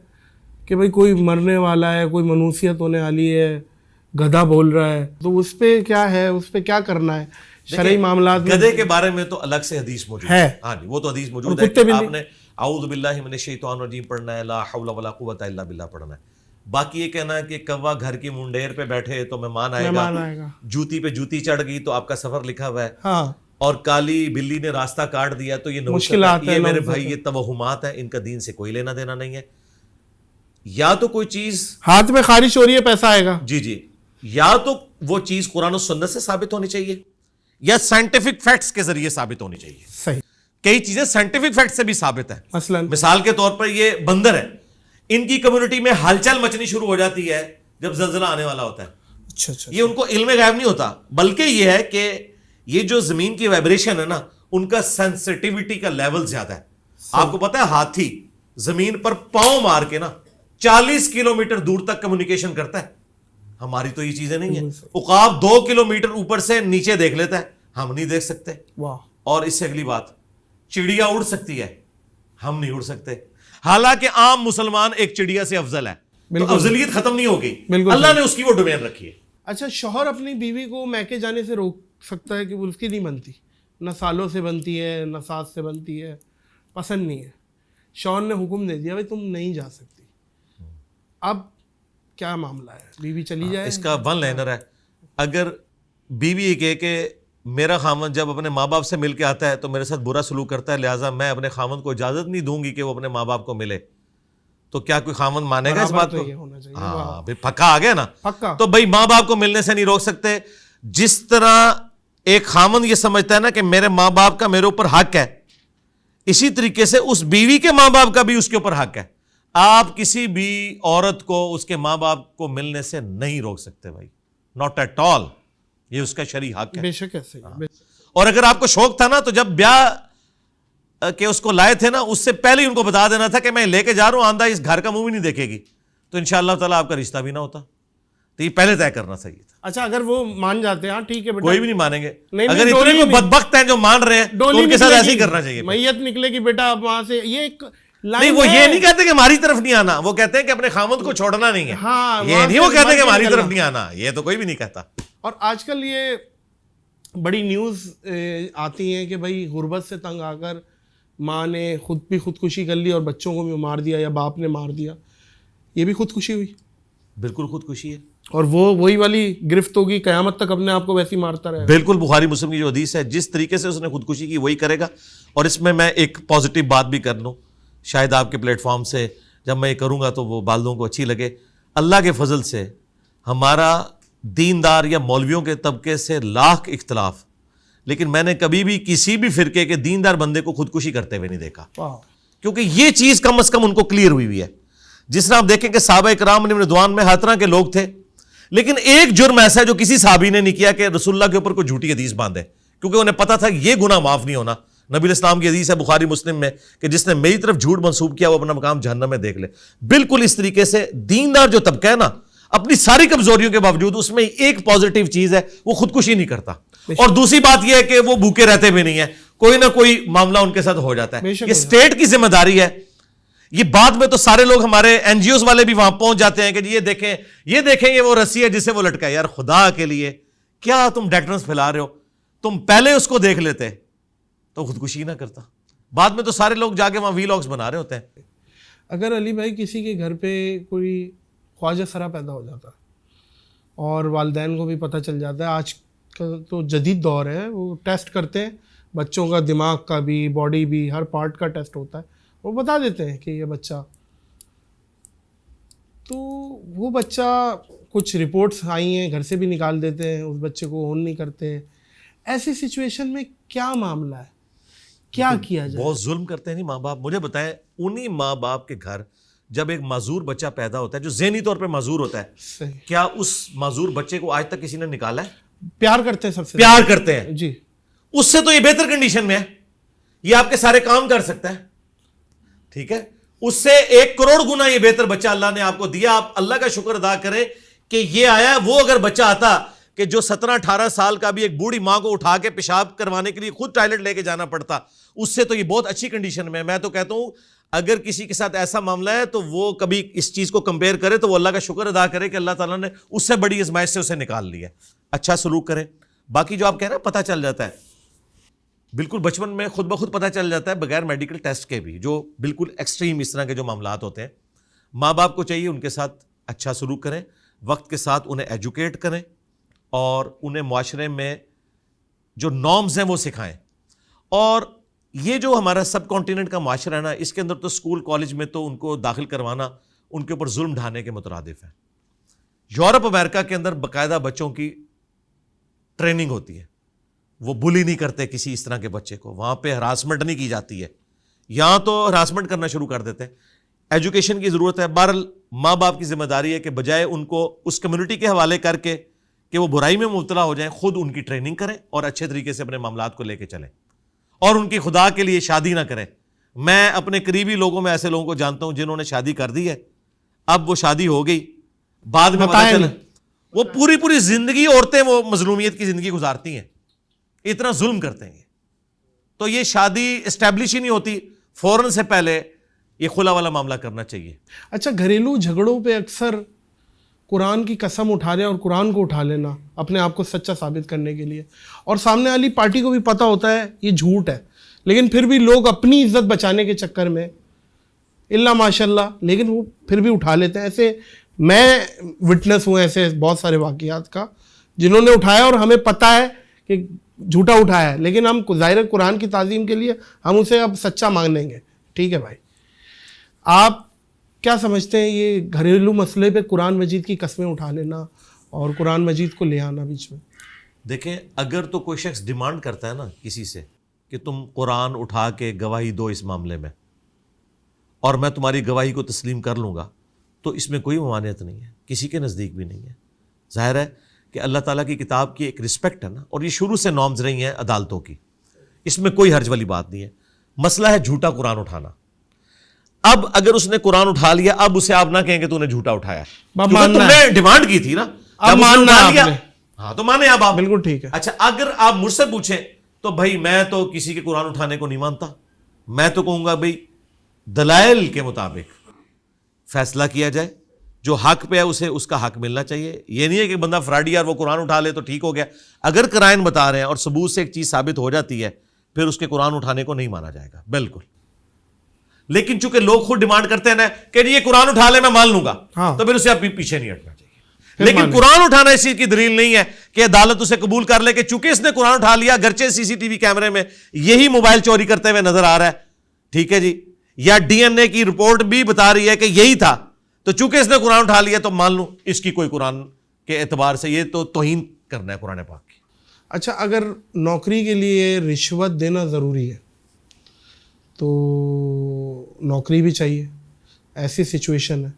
کہ بھئی کوئی مرنے والا ہے, کوئی منوسیت ہونے والی ہے, گدھا بول رہا ہے, تو اس پہ کیا ہے, اس پہ کیا کرنا ہے شرعی معاملات میں؟ گدھے کے بارے میں تو الگ سے حدیث موجود ہے. ہاں جی, وہ تو حدیث موجود ہے کہ آپ نے اعوذ باللہ من الشیطان الرجیم پڑھنا ہے, لا حول ولا قوت الا باللہ پڑھنا ہے. باقی یہ کہنا کہ کوا گھر کی منڈیر پہ بیٹھے تو مہمان آئے گا, جوتی پہ جوتی چڑھ گئی تو آپ کا سفر لکھا ہوا ہے, ہاں, اور کالی بلی نے راستہ کاٹ دیا تو یہ مشکلات یہ میرے بھائی یہ توہمات ہیں, ان کا دین سے کوئی لینا دینا نہیں ہے. یا تو کوئی چیز ہاتھ میں خارش ہو رہی ہے پیسہ آئے گا, جی, یا تو وہ چیز قرآن و سنت سے ثابت ہونی چاہیے یا سائنٹیفک فیکٹس کے ذریعے ثابت ہونی چاہیے. صحیح, کئی چیزیں سائنٹیفک فیکٹ سے بھی ثابت ہیں. مثال کے طور پر یہ بندر ہے, ان کی کمیونٹی میں ہلچل مچنی شروع ہو جاتی ہے جب زلزلہ آنے والا ہوتا ہے. اچھا, یہ ان کو علم غیب نہیں ہوتا, بلکہ یہ ہے کہ یہ جو زمین کی وائبریشن ہے نا, ان کا سینسٹیوٹی کا لیول زیادہ ہے. آپ کو پتا ہے ہاتھی زمین پر پاؤں مار کے نا 40 کلومیٹر دور تک کمیونیکیشن کرتا ہے. ہماری تو یہ چیزیں نہیں ہیں. عقاب 2 کلومیٹر اوپر سے نیچے دیکھ لیتا ہے, ہم نہیں دیکھ سکتے. اور اس سے اگلی بات, چڑیا اڑ سکتی ہے, ہم نہیں اڑ سکتے. حالانکہ عام مسلمان ایک چڑیا سے افضل ہے, تو افضلیت ختم نہیں ہوگی, اللہ نے اس کی وہ ڈومین رکھی ہے. اچھا, شوہر اپنی بیوی کو میکے جانے سے روک سکتا ہے کہ وہ اس کی نہیں بنتی, نہ سالوں سے بنتی ہے نہ ساس سے بنتی ہے, پسند نہیں ہے, شوہر نے حکم دے دیا بھائی تم نہیں جا سکتی, اب کیا معاملہ ہے, بیوی چلی جائے؟ اس کا ون لائنر ہے. اگر بیوی یہ کہے کہ میرا خاوند جب اپنے ماں باپ سے مل کے آتا ہے تو میرے ساتھ برا سلوک کرتا ہے, لہٰذا میں اپنے خاوند کو اجازت نہیں دوں گی کہ وہ اپنے ماں باپ کو ملے, تو کیا کوئی خاوند مانے گا اس بات کو؟ ہاں بھائی, پکا آ گیا نا. تو بھائی ماں باپ کو ملنے سے نہیں روک سکتے. جس طرح ایک خاوند یہ سمجھتا ہے نا کہ میرے ماں باپ کا میرے اوپر حق ہے, اسی طریقے سے اس بیوی کے ماں باپ کا بھی اس کے اوپر حق ہے. آپ کسی بھی عورت کو اس کے ماں باپ کو ملنے سے نہیں روک سکتے بھائی, ناٹ ایٹ آل. یہ اس کا شرعی حق ہے. بے شک ایسے. اور اگر آپ کو شوق تھا نا تو جب بیاہ کہ اس کو لائے تھے نا, اس سے پہلے ہی ان کو بتا دینا تھا کہ میں لے کے جا رہا ہوں, آندہ اس گھر کا منہ بھی نہیں دیکھے گی, تو انشاءاللہ تعالیٰ آپ کا رشتہ بھی نہ ہوتا. تو یہ پہلے طے کرنا صحیح تھا. اچھا, اگر وہ مان جاتے ہیں ٹھیک ہے بیٹا, کوئی بھی نہیں مانیں گے. اگر اتنے کوئی بدبخت ہیں جو مان رہے ہیں تو ان کے ساتھ ایسے ہی کرنا چاہیے. میت نکلے گی بیٹا اب وہاں سے, یہ ایک نہیں, وہ یہ نہیں کہتے کہ ہماری طرف نہیں آنا, وہ کہتے ہیں کہ اپنے خاوند کو چھوڑنا نہیں ہے. ہاں, یہ نہیں وہ کہتے کہ ہماری طرف نہیں آنا, یہ تو کوئی بھی نہیں کہتا. اور آج کل یہ بڑی نیوز آتی ہیں کہ بھائی غربت سے تنگ آ کر ماں نے خود بھی خودکشی کر لی اور بچوں کو بھی مار دیا, یا باپ نے مار دیا, یہ بھی خودکشی ہوئی. بالکل خودکشی ہے, اور وہی والی گرفت ہوگی, قیامت تک اپنے آپ کو ویسے ہی مارتا رہے. بالکل بخاری مسلم کی جو حدیث ہے, جس طریقے سے اس نے خودکشی کی وہی کرے گا. اور اس میں ایک پازیٹیو بات بھی کر لوں, شاید آپ کے پلیٹ فارم سے جب میں یہ کروں گا تو وہ بالدوں کو اچھی لگے. اللہ کے فضل سے ہمارا دیندار یا مولویوں کے طبقے سے لاکھ اختلاف, لیکن میں نے کبھی بھی کسی بھی فرقے کے دیندار بندے کو خودکشی کرتے ہوئے نہیں دیکھا, کیونکہ یہ چیز کم از کم ان کو کلیئر ہوئی ہے. جس طرح آپ دیکھیں کہ صحابہ کرام علیہم رضوان میں ہر طرح کے لوگ تھے, لیکن ایک جرم ایسا ہے جو کسی صحابی نے نہیں کیا کہ رسول اللہ کے اوپر کوئی جھوٹی حدیث باندھے, کیونکہ انہیں پتا تھا یہ گناہ معاف نہیں ہونا. نبی علیہ السلام کی حدیث ہے بخاری مسلم میں کہ جس نے میری طرف جھوٹ منسوب کیا وہ اپنا مقام جہنم میں دیکھ لے. بالکل اس طریقے سے دیندار جو طبقہ ہے نا, اپنی ساری کمزوریوں کے باوجود اس میں ایک پازیٹیو چیز ہے, وہ خودکشی نہیں کرتا. اور دوسری بات یہ ہے کہ وہ بھوکے رہتے بھی نہیں ہیں, کوئی نہ کوئی معاملہ ان کے ساتھ ہو جاتا ہے. یہ اسٹیٹ کی ذمہ داری ہے. یہ بعد میں تو سارے لوگ ہمارے این جی اوز والے بھی وہاں پہنچ جاتے ہیں کہ یہ دیکھیں یہ وہ رسی ہے جسے وہ لٹکا ہے. یار خدا کے لیے کیا تم ڈیٹرنس پھیلا رہے ہو, تم پہلے اس کو دیکھ لیتے تو خودکشی نہ کرتا. بعد میں تو سارے لوگ جا کے وہاں ویلاگز بنا رہے ہوتے ہیں. اگر علی بھائی کسی کے گھر پہ کوئی خواجہ سرا پیدا ہو جاتا اور والدین کو بھی پتہ چل جاتا ہے, آج کا تو جدید دور ہے, وہ ٹیسٹ کرتے ہیں بچوں کا, دماغ کا بھی, باڈی بھی, ہر پارٹ کا ٹیسٹ ہوتا ہے, وہ بتا دیتے ہیں کہ یہ بچہ, تو وہ بچہ کچھ رپورٹس آئی ہیں گھر سے بھی نکال دیتے ہیں, اس بچے کو اون نہیں کرتے. ایسی سچویشن میں کیا معاملہ ہے, کیا کیا جائے؟ بہت ظلم کرتے ہیں نہیں ماں باپ. مجھے بتائیں, انہی ماں باپ کے گھر جب ایک معذور بچہ پیدا ہوتا ہے جو ذہنی طور پہ معذور ہوتا ہے, کیا اس معذور بچے کو آج تک کسی نے نکالا ہے؟ پیار کرتے ہیں, سب سے پیار کرتے ہیں جی. اس سے تو یہ بہتر کنڈیشن میں ہے, یہ آپ کے سارے کام کر سکتا ہے, ٹھیک ہے, اس سے 1 کروڑ گنا یہ بہتر بچہ اللہ نے آپ کو دیا. آپ اللہ کا شکر ادا کریں کہ یہ آیا. وہ اگر بچہ آتا کہ جو 17-18 سال کا بھی ایک بوڑھی ماں کو اٹھا کے پیشاب کروانے کے لیے خود ٹوائلٹ لے کے جانا پڑتا, اس سے تو یہ بہت اچھی کنڈیشن میں. میں تو کہتا ہوں اگر کسی کے ساتھ ایسا معاملہ ہے تو وہ کبھی اس چیز کو کمپیئر کرے تو وہ اللہ کا شکر ادا کرے کہ اللہ تعالیٰ نے اس سے بڑی آزمائش سے اسے نکال لیا. اچھا سلوک کرے. باقی جو آپ کہہ رہے ہیں پتہ چل جاتا ہے, بالکل بچپن میں خود بخود پتہ چل جاتا ہے بغیر میڈیکل ٹیسٹ کے بھی, جو بالکل ایکسٹریم اس طرح کے جو معاملات ہوتے ہیں. ماں باپ کو چاہیے ان کے ساتھ اچھا سلوک کریں, وقت کے ساتھ انہیں ایجوکیٹ کریں اور انہیں معاشرے میں جو نارمز ہیں وہ سکھائیں. اور یہ جو ہمارا سب کانٹیننٹ کا معاشرہ ہے نا, اس کے اندر تو اسکول کالج میں تو ان کو داخل کروانا ان کے اوپر ظلم ڈھانے کے مترادف ہے. یورپ امریکہ کے اندر باقاعدہ بچوں کی ٹریننگ ہوتی ہے, وہ بلی نہیں کرتے کسی اس طرح کے بچے کو, وہاں پہ ہراسمنٹ نہیں کی جاتی ہے. یہاں تو ہراسمنٹ کرنا شروع کر دیتے ہیں. ایجوکیشن کی ضرورت ہے. بہرحال ماں باپ کی ذمہ داری ہے کہ بجائے ان کو اس کمیونٹی کے حوالے کر کے کہ وہ برائی میں مبتلا ہو جائیں, خود ان کی ٹریننگ کریں اور اچھے طریقے سے اپنے معاملات کو لے کے چلیں, اور ان کی خدا کے لیے شادی نہ کریں. میں اپنے قریبی لوگوں میں ایسے لوگوں کو جانتا ہوں جنہوں نے شادی کر دی ہے, اب وہ شادی ہو گئی, بعد میں پتہ چلا وہ پوری زندگی عورتیں وہ مظلومیت کی زندگی گزارتی ہیں, اتنا ظلم کرتے ہیں. تو یہ شادی اسٹیبلش ہی نہیں ہوتی, فوراً سے پہلے یہ خلا والا معاملہ کرنا چاہیے. اچھا, گھریلو جھگڑوں پہ اکثر قرآن کی قسم اٹھا لیں اور قرآن کو اٹھا لینا اپنے آپ کو سچا ثابت کرنے کے لیے, اور سامنے والی پارٹی کو بھی پتہ ہوتا ہے یہ جھوٹ ہے, لیکن پھر بھی لوگ اپنی عزت بچانے کے چکر میں اللہ ماشاء اللہ لیکن وہ پھر بھی اٹھا لیتے ہیں. ایسے میں وٹنس ہوں ایسے بہت سارے واقعات کا جنہوں نے اٹھایا اور ہمیں پتہ ہے کہ جھوٹا اٹھایا ہے, لیکن ہم ظاہر قرآن کی تعظیم کے لیے ہم اسے اب سچا مان لیں گے. ٹھیک ہے بھائی, آپ کیا سمجھتے ہیں یہ گھریلو مسئلے پہ قرآن مجید کی قسمیں اٹھا لینا اور قرآن مجید کو لے آنا بیچ میں؟ دیکھیں, اگر تو کوئی شخص ڈیمانڈ کرتا ہے نا کسی سے کہ تم قرآن اٹھا کے گواہی دو اس معاملے میں اور میں تمہاری گواہی کو تسلیم کر لوں گا, تو اس میں کوئی ممانعت نہیں ہے, کسی کے نزدیک بھی نہیں ہے. ظاہر ہے کہ اللہ تعالیٰ کی کتاب کی ایک رسپیکٹ ہے نا, اور یہ شروع سے نارمز رہی ہیں عدالتوں کی, اس میں کوئی حرج والی بات نہیں ہے. مسئلہ ہے جھوٹا قرآن اٹھانا. اب اگر اس نے قرآن اٹھا لیا, اب اسے آپ نہ کہیں کہ تو نے جھوٹا اٹھایا, تم نے ڈیمانڈ کی تھی نا, اب ماننا ہے, ہاں تو مانے اب آپ. بالکل ٹھیک ہے. اچھا, اگر آپ مجھ سے پوچھیں تو بھائی میں تو کسی کے قرآن اٹھانے کو نہیں مانتا, میں تو کہوں گا بھائی دلائل کے مطابق فیصلہ کیا جائے, جو حق پہ ہے اسے اس کا حق ملنا چاہیے. یہ نہیں ہے کہ بندہ فراڈی اور وہ قرآن اٹھا لے تو ٹھیک ہو گیا. اگر قرائن بتا رہے ہیں اور ثبوت سے ایک چیز ثابت ہو جاتی ہے, پھر اس کے قرآن اٹھانے کو نہیں مانا جائے گا بالکل. لیکن چونکہ لوگ خود ڈیمانڈ کرتے ہیں نا کہ یہ قرآن اٹھا لے میں مان لوں گا, تو پھر اسے آپ پیچھے نہیں ہٹنا چاہیے. لیکن قرآن اٹھانا اس چیز کی دلیل نہیں ہے کہ عدالت اسے قبول کر لے کہ چونکہ اس نے قرآن اٹھا لیا, گرچہ سی سی ٹی وی کیمرے میں یہی موبائل چوری کرتے ہوئے نظر آ رہا ہے, ٹھیک ہے جی, یا ڈی این اے کی رپورٹ بھی بتا رہی ہے کہ یہی تھا, تو چونکہ اس نے قرآن اٹھا لیا تو مان لوں, اس کی کوئی قرآن کے اعتبار سے یہ تو توہین کرنا ہے قرآن پاک کی. اچھا, اگر نوکری کے لیے رشوت دینا ضروری ہے تو نوکری بھی چاہیے, ایسی سچویشن ہے,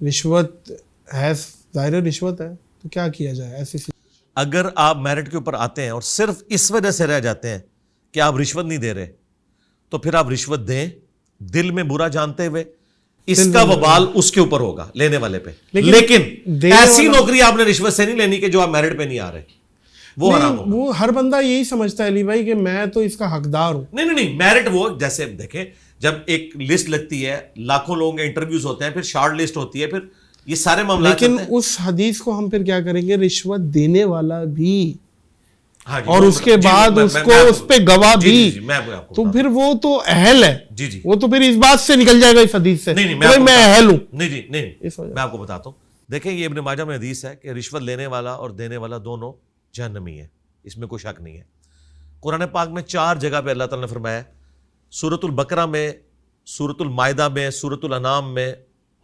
رشوت ہے, ظاہر رشوت ہے, تو کیا کیا جائے ایسی اگر آپ میرٹ کے اوپر آتے ہیں اور صرف اس وجہ سے رہ جاتے ہیں کہ آپ رشوت نہیں دے رہے, تو پھر آپ رشوت دیں دل میں برا جانتے ہوئے, اس کا وبال اس کے اوپر ہوگا لینے والے پہ. لیکن ایسی نوکری آپ نے رشوت سے نہیں لینی کہ جو آپ میرٹ پہ نہیں آ رہے, وہ حرام ہوگا. وہ ہر بندہ یہی سمجھتا ہے علی بھائی کہ میں تو اس کا حقدار ہوں. نہیں, میرٹ وہ جیسے دیکھیں جب ایک لسٹ لگتی ہے, لاکھوں لوگوں کے انٹرویوز ہوتے ہیں, پھر شارٹ لسٹ ہوتی ہے, پھر یہ سارے معاملات. لیکن اس حدیث کو ہم پھر کیا کریں گے, رشوت دینے والا بھی اور اس کے بعد اس کو اس پہ گواہ بھی, تو پھر وہ تو اہل ہے, وہ تو پھر اس بات سے نکل جائے گا اس حدیث سے میں اہل ہوں. نہیں, میں آپ کو بتاتا ہوں. دیکھیں یہ ابن ماجہ میں حدیث ہے کہ رشوت لینے والا اور دینے والا دونوں جہنمی ہے, اس میں کوئی شک نہیں ہے. قرآن پاک میں 4 جگہ پہ اللہ تعالیٰ نے فرمایا, سورۃ البقرہ میں, سورۃ المائدہ میں, سورۃ الانعام میں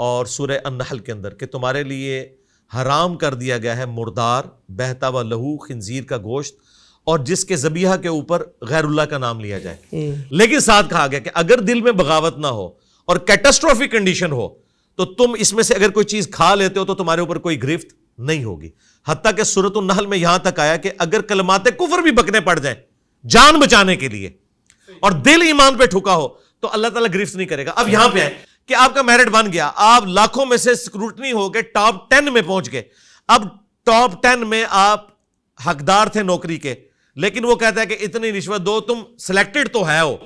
اور سورہ النحل کے اندر, کہ تمہارے لیے حرام کر دیا گیا ہے مردار, بہتا ہوا لہو, خنزیر کا گوشت, اور جس کے ذبیحہ کے اوپر غیر اللہ کا نام لیا جائے. لیکن ساتھ کہا گیا کہ اگر دل میں بغاوت نہ ہو اور کیٹاسٹروفی کنڈیشن ہو تو تم اس میں سے اگر کوئی چیز کھا لیتے ہو تو تمہارے اوپر کوئی گرفت نہیں ہوگی. حتیٰ کہ سورۃ النحل میں یہاں تک آیا کہ اگر کلمات کفر بھی بکنے پڑ جائیں جان بچانے کے لیے اور دل ایمان پہ ٹھکا ہو تو اللہ تعالیٰ گرفت نہیں کرے گا. اب یہاں پہ آئے کہ آپ کا میرٹ بن گیا, آپ لاکھوں میں سے سکروٹنی ہو کے ٹاپ 10 میں پہنچ گئے. اب ٹاپ 10 میں آپ حقدار تھے نوکری کے, لیکن وہ کہتا ہے کہ اتنی رشوت دو, تم سلیکٹڈ تو ہے ہو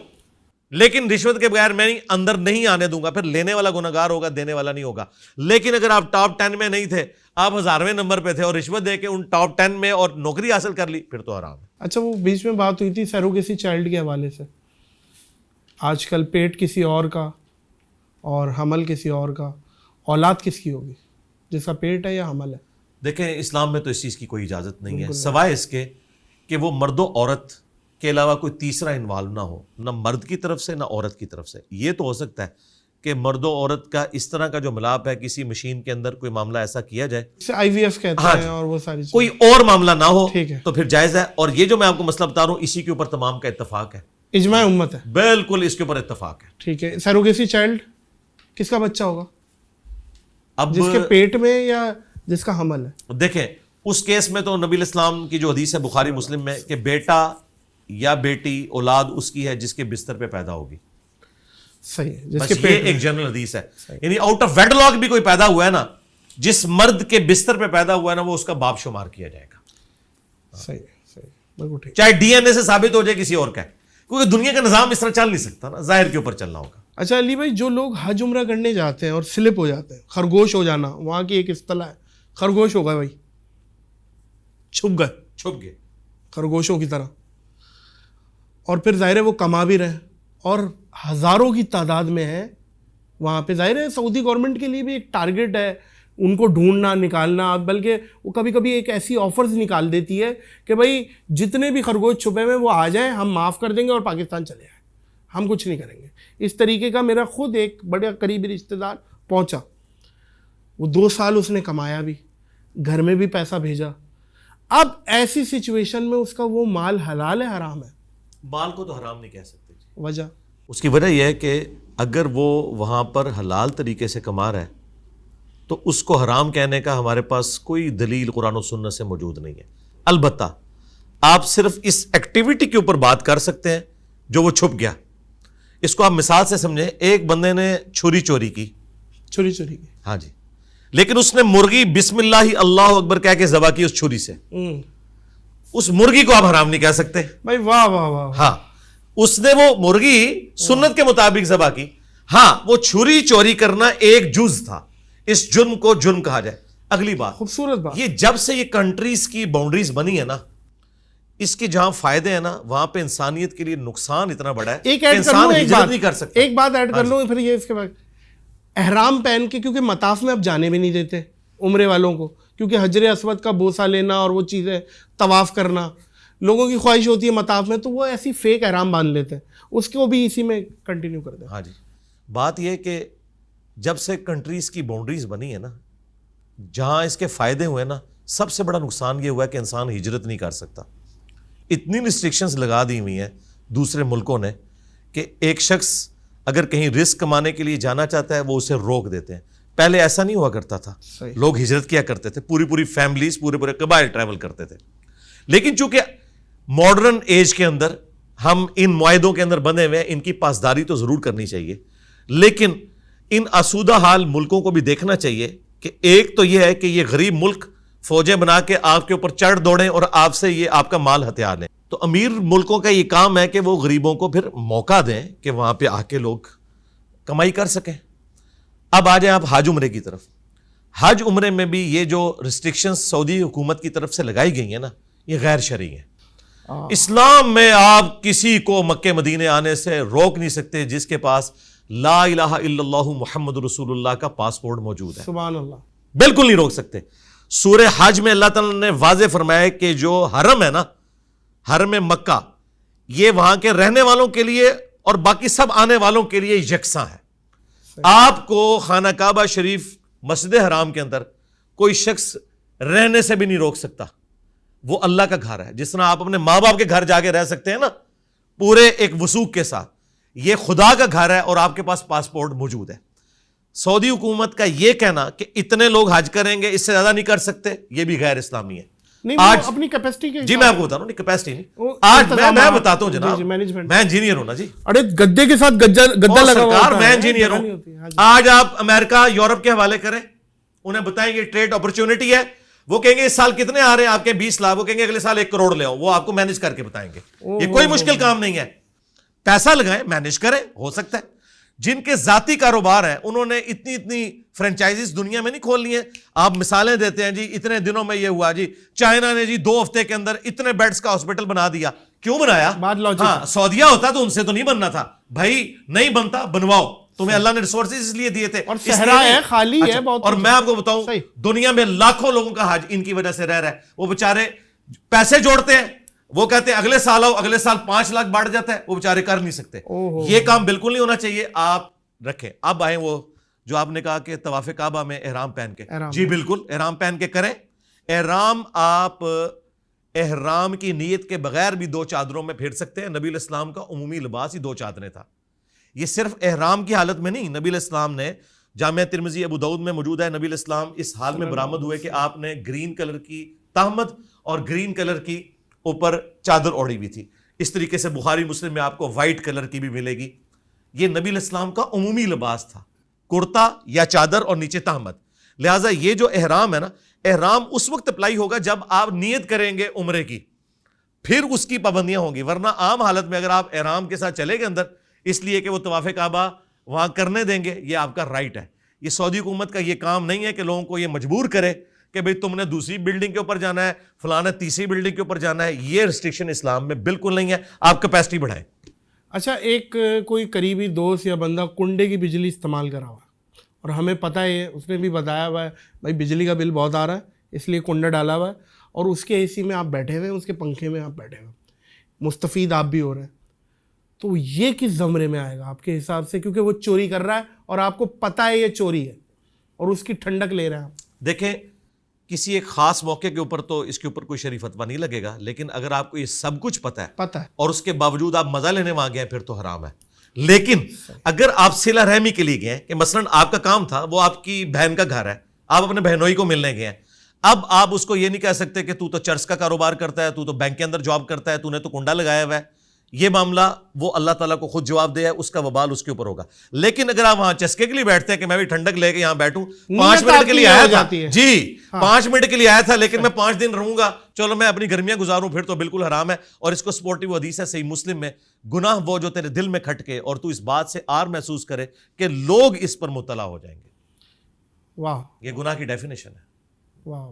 لیکن رشوت کے بغیر میں اندر نہیں آنے دوں گا. پھر لینے والا گنہگار ہوگا, دینے والا نہیں ہوگا. لیکن اگر آپ ٹاپ 10 میں نہیں تھے, آپ 1000ویں نمبر پہ تھے اور رشوت دے کے ان ٹاپ 10 میں اور نوکری حاصل کر لی, پھر تو حرام ہے. اچھا, وہ بیچ میں بات ہوئی تھی سیروگیسی چائلڈ کے حوالے سے, آج کل پیٹ کسی اور کا اور حمل کسی اور کا, اولاد کس کی ہوگی؟ جس کا پیٹ ہے یا حمل ہے. دیکھیں اسلام میں تو اس چیز کی کوئی اجازت نہیں ہے سوائے اس کے کہ وہ مرد و عورت کے علاوہ کوئی تیسرا انوالو نہ ہو, نہ مرد کی طرف سے نہ عورت کی طرف سے. یہ تو ہو سکتا ہے کہ مرد و عورت کا اس طرح کا جو ملاپ ہے کسی مشین کے اندر کوئی معاملہ ایسا کیا جائے, IVF کہتے ہیں اور وہ ساری کوئی اور معاملہ نہ ہو ٹھیک ہے تو پھر جائز ہے. اور یہ جو میں آپ کو مسئلہ بتا رہا ہوں اسی کے اوپر تمام کا اتفاق ہے, اجماع امت ہے. بالکل اس کے اوپر اتفاق ہے. ٹھیک ہے. سیروگیسی چائلڈ کس کا بچہ ہوگا؟ اب جس کے پیٹ میں یا جس کا حمل ہے؟ دیکھیں اس کیس میں تو نبی الاسلام کی جو حدیث ہے بخاری مسلم میں کہ بیٹا یا بیٹی اولاد اس کی ہے جس کے بستر پہ پیدا ہوگی. صحیح ہے, جس بس کے یہ پیٹ ایک جنرل حدیث ہے. یعنی آؤٹ آف ویڈلاک بھی کوئی پیدا ہوا ہے نا, جس مرد کے بستر پہ پیدا ہوا ہے نا وہ اس کا باپ شمار کیا جائے گا. صحیح صحیح بالکل ٹھیک. چاہے DNA سے ثابت ہو جائے کسی اور کا ہے, کیونکہ دنیا کا نظام اس طرح چل نہیں سکتا نا, ظاہر کے اوپر چلنا ہوگا. اچھا علی بھائی, جو لوگ حج عمرہ کرنے جاتے ہیں اور سلپ ہو جاتے ہیں, خرگوش ہو جانا وہاں کی ایک اصطلاح ہے, خرگوش ہو گئے بھائی, چھپ گئے خرگوشوں کی طرح, اور پھر ظاہر ہے وہ کما بھی رہے اور ہزاروں کی تعداد میں ہیں وہاں پہ. ظاہر ہے سعودی گورنمنٹ کے لیے بھی ایک ٹارگٹ ہے ان کو ڈھونڈنا نکالنا, بلکہ وہ کبھی کبھی ایک ایسی آفرز نکال دیتی ہے کہ بھائی جتنے بھی خرگوش چھپے ہوئے وہ آ جائیں, ہم معاف کر دیں گے اور پاکستان چلے جائیں, ہم کچھ نہیں کریں گے. اس طریقے کا میرا خود ایک بڑے قریبی رشتہ دار پہنچا, وہ 2 سال اس نے کمایا بھی, گھر میں بھی پیسہ بھیجا. اب ایسی سچویشن میں اس کا وہ مال حلال ہے حرام ہے؟ مال کو تو حرام نہیں کہہ سکتے. وجہ اس کی وجہ یہ ہے کہ اگر وہ وہاں پر حلال طریقے سے کما رہا ہے تو اس کو حرام کہنے کا ہمارے پاس کوئی دلیل قرآن و سنت سے موجود نہیں ہے. البتہ آپ صرف اس ایکٹیویٹی کے اوپر بات کر سکتے ہیں جو وہ چھپ گیا. اس کو آپ مثال سے سمجھیں, ایک بندے نے چھری چوری کی, ہاں جی, لیکن اس نے مرغی بسم اللہ اللہ اکبر کہہ کے ذبح کی اس چھری سے, اس مرغی کو آپ حرام نہیں کہہ سکتے بھائی. واہ واہ واہ. ہاں اس نے وہ مرغی سنت کے مطابق ذبح کی, ہاں وہ چھری چوری کرنا ایک جز تھا, اس جرم کو جرم کہا جائے. اگلی بات, خوبصورت بات, یہ جب سے یہ کنٹریز کی باؤنڈریز بنی ہے نا, اس کی جہاں فائدے ہیں نا وہاں پہ انسانیت کے لیے نقصان اتنا بڑا ہے کہ انسان ہجرت نہیں کر سکتا. ایک بات ایڈ کر لوں پھر یہ اس کے بعد, احرام پہن کے, کیونکہ مطاف میں اب جانے بھی نہیں دیتے عمرے والوں کو, کیونکہ حجر اسود کا بوسہ لینا اور وہ چیزیں طواف کرنا لوگوں کی خواہش ہوتی ہے مطاف میں, تو وہ ایسی فیک احرام باندھ لیتے ہیں, اس کو بھی اسی میں کنٹینیو کر دیں. ہاں جی, بات یہ کہ جب سے کنٹریز کی باؤنڈریز بنی ہے نا, جہاں اس کے فائدے ہوئے نا, سب سے بڑا نقصان یہ ہوا ہے کہ انسان ہجرت نہیں کر سکتا. اتنی ریسٹرکشنز لگا دی ہوئی ہیں دوسرے ملکوں نے کہ ایک شخص اگر کہیں رزق کمانے کے لیے جانا چاہتا ہے وہ اسے روک دیتے ہیں. پہلے ایسا نہیں ہوا کرتا تھا, لوگ ہجرت کیا کرتے تھے, پوری فیملیز پورے قبائل ٹریول کرتے تھے. لیکن چونکہ ماڈرن ایج کے اندر ہم ان معاہدوں کے اندر بندھے ہوئے ہیں, ان کی پاسداری تو ضرور کرنی چاہیے, لیکن ان آسودہ حال ملکوں کو بھی دیکھنا چاہیے کہ ایک تو یہ ہے کہ یہ غریب ملک فوجیں بنا کے آپ کے اوپر چڑھ دوڑیں اور آپ سے یہ آپ کا مال ہتھیار لیں. تو امیر ملکوں کا یہ کام ہے کہ وہ غریبوں کو پھر موقع دیں کہ وہاں پہ آ کے لوگ کمائی کر سکیں. اب آ جائیں آپ حج عمرے کی طرف. حج عمرے میں بھی یہ جو ریسٹرکشنز سعودی حکومت کی طرف سے لگائی گئی ہیں نا, یہ غیر شرعی ہیں. اسلام میں آپ کسی کو مکہ مدینے آنے سے روک نہیں سکتے جس کے پاس لا الہ الا اللہ محمد رسول اللہ کا پاسپورٹ موجود ہے. سبحان اللہ, بالکل نہیں روک سکتے. سورہ حج میں اللہ تعالیٰ نے واضح فرمایا کہ جو حرم ہے نا, حرم مکہ, یہ وہاں کے رہنے والوں کے لیے اور باقی سب آنے والوں کے لیے یکساں ہے. آپ کو خانہ کعبہ شریف مسجد حرام کے اندر کوئی شخص رہنے سے بھی نہیں روک سکتا. وہ اللہ کا گھر ہے. جس طرح آپ اپنے ماں باپ کے گھر جا کے رہ سکتے ہیں نا پورے ایک وثوق کے ساتھ, یہ خدا کا گھر ہے اور آپ کے پاس پاسپورٹ موجود ہے. سعودی حکومت کا یہ کہنا کہ اتنے لوگ حج کریں گے اس سے زیادہ نہیں کر سکتے, یہ بھی غیر اسلامی ہے. آج اپنی کیپیسٹی کے, جی میں آپ کو بتا رہا ہوں, کیپیسٹی نہیں, آج میں بتاتا ہوں جناب, میں انجینئر ہوں نا جی. ارے گدے کے ساتھ گدا لگا ہوا ہے, میں انجینئر ہوں. آج آپ امریکہ یورپ کے حوالے کریں, انہیں بتائیں گے ٹریڈ اپرچونٹی ہے, وہ کہیں گے اس سال کتنے آ رہے ہیں آپ کے 20 لاکھ, وہ کہیں گے اگلے سال 1 کروڑ لے آؤ, وہ آپ کو مینج کر کے بتائیں گے. یہ کوئی مشکل کام نہیں ہے, پیسہ لگائیں مینج کریں, ہو سکتا ہے. جن کے ذاتی کاروبار ہیں انہوں نے اتنی فرنچائزز دنیا میں نہیں کھولنی ہیں. آپ مثالیں دیتے ہیں جی, اتنے دنوں میں یہ ہوا جی, چائنا نے جی 2 ہفتے کے اندر اتنے بیڈز کا ہاسپٹل بنا دیا. کیوں بنایا؟ ہاں, سعودیہ ہوتا تو ان سے تو نہیں بننا تھا بھائی, نہیں بنتا بنواؤ. تمہیں اللہ نے ریسورسز اس لیے دیے تھے, اور صحرا ہے, خالی ہے اچھا, بہت. اور میں آپ کو بتاؤں دنیا میں لاکھوں لوگوں کا حج ان کی وجہ سے رہ رہا ہے. وہ بےچارے پیسے جوڑتے ہیں, وہ کہتے ہیں اگلے سال آؤ, اگلے سال 5 لاکھ بانٹ جاتا ہے, وہ بےچارے کر نہیں سکتے. یہ کام بالکل نہیں ہونا چاہیے, آپ رکھیں. اب آئیں وہ جو آپ نے کہا کہ طواف کعبہ میں احرام پہن کے, جی بالکل احرام پہن کے کریں. احرام آپ احرام کی نیت کے بغیر بھی 2 چادروں میں پھیر سکتے ہیں. نبی علیہ السلام کا عمومی لباس ہی 2 چادریں تھا. یہ صرف احرام کی حالت میں نہیں, نبی علیہ السلام نے جامعہ ترمذی ابو داؤد میں موجود ہے, نبی علیہ السلام اس حال میں برآمد ہوئے کہ آپ نے گرین کلر کی تہمت اور گرین کلر کی اوپر چادر اوڑھی ہوئی تھی. اس طریقے سے بخاری مسلم میں آپ کو وائٹ کلر کی بھی ملے گی. یہ نبی علیہ السلام کا عمومی لباس تھا, کرتا یا چادر اور نیچے تہمت. لہٰذا یہ جو احرام ہے نا, احرام اس وقت اپلائی ہوگا جب آپ نیت کریں گے عمرے کی, پھر اس کی پابندیاں ہوں گی. ورنہ عام حالت میں اگر آپ احرام کے ساتھ چلے گئے اندر اس لیے کہ وہ طواف کعبہ وہاں کرنے دیں گے, یہ آپ کا رائٹ ہے. یہ سعودی حکومت کا یہ کام نہیں ہے کہ لوگوں کو یہ مجبور کرے کہ بھئی تم نے دوسری بلڈنگ کے اوپر جانا ہے, فلاں تیسری بلڈنگ کے اوپر جانا ہے. یہ ریسٹرکشن اسلام میں بالکل نہیں ہے. آپ کیپیسٹی بڑھائیں. اچھا, ایک کوئی قریبی دوست یا بندہ کنڈے کی بجلی استعمال کرا ہوا اور ہمیں پتہ ہے, اس نے بھی بتایا ہوا ہے بھائی بجلی کا بل بہت آ رہا ہے اس لیے کنڈا ڈالا ہوا ہے, اور اس کے اے سی میں آپ بیٹھے ہوئے ہیں, اس کے پنکھے میں آپ بیٹھے ہوئے ہیں, مستفید آپ بھی ہو رہے ہیں. تو یہ کس زمرے میں آئے گا آپ کے حساب سے؟ کیونکہ وہ چوری کر رہا ہے اور آپ کو پتہ ہے یہ چوری ہے اور اس کی ٹھنڈک لے رہے ہیں آپ. دیکھیں, کسی ایک خاص موقع کے اوپر تو اس کے اوپر کوئی شرعی فتویٰ نہیں لگے گا, لیکن اگر آپ کو یہ سب کچھ پتہ ہے اور اس کے باوجود آپ مزہ لینے وہاں گئے ہیں پھر تو حرام ہے. لیکن اگر آپ صلہ رحمی کے لیے گئے کہ مثلاً آپ کا کام تھا, وہ آپ کی بہن کا گھر ہے, آپ اپنے بہنوئی کو ملنے گئے ہیں, اب آپ اس کو یہ نہیں کہہ سکتے کہ تو چرس کا کاروبار کرتا ہے, تو بینک کے اندر جاب کرتا ہے, تو نے تو کنڈا لگایا ہوا ہے. یہ معاملہ وہ اللہ تعالیٰ کو خود جواب دیا ہے, اس کا وبال اس کے اوپر ہوگا. لیکن اگر آپ وہاں چسکے کے لیے بیٹھتے ہیں کہ میں بھی ٹھنڈک لے کے یہاں بیٹھوں, 5 منٹ کے لیے آیا تھا, جی 5 منٹ کے لیے آیا تھا, لیکن میں 5 دن رہوں گا, چلو میں اپنی گرمیاں گزاروں, پھر تو بالکل حرام ہے. اور اس کو سپورٹیو حدیث ہے صحیح مسلم میں, گناہ وہ جو تیرے دل میں کھٹکے اور تو اس بات سے آر محسوس کرے کہ لوگ اس پر مطلع ہو جائیں گے. واہ, یہ گناہ کی ڈیفینیشن ہے. واہ,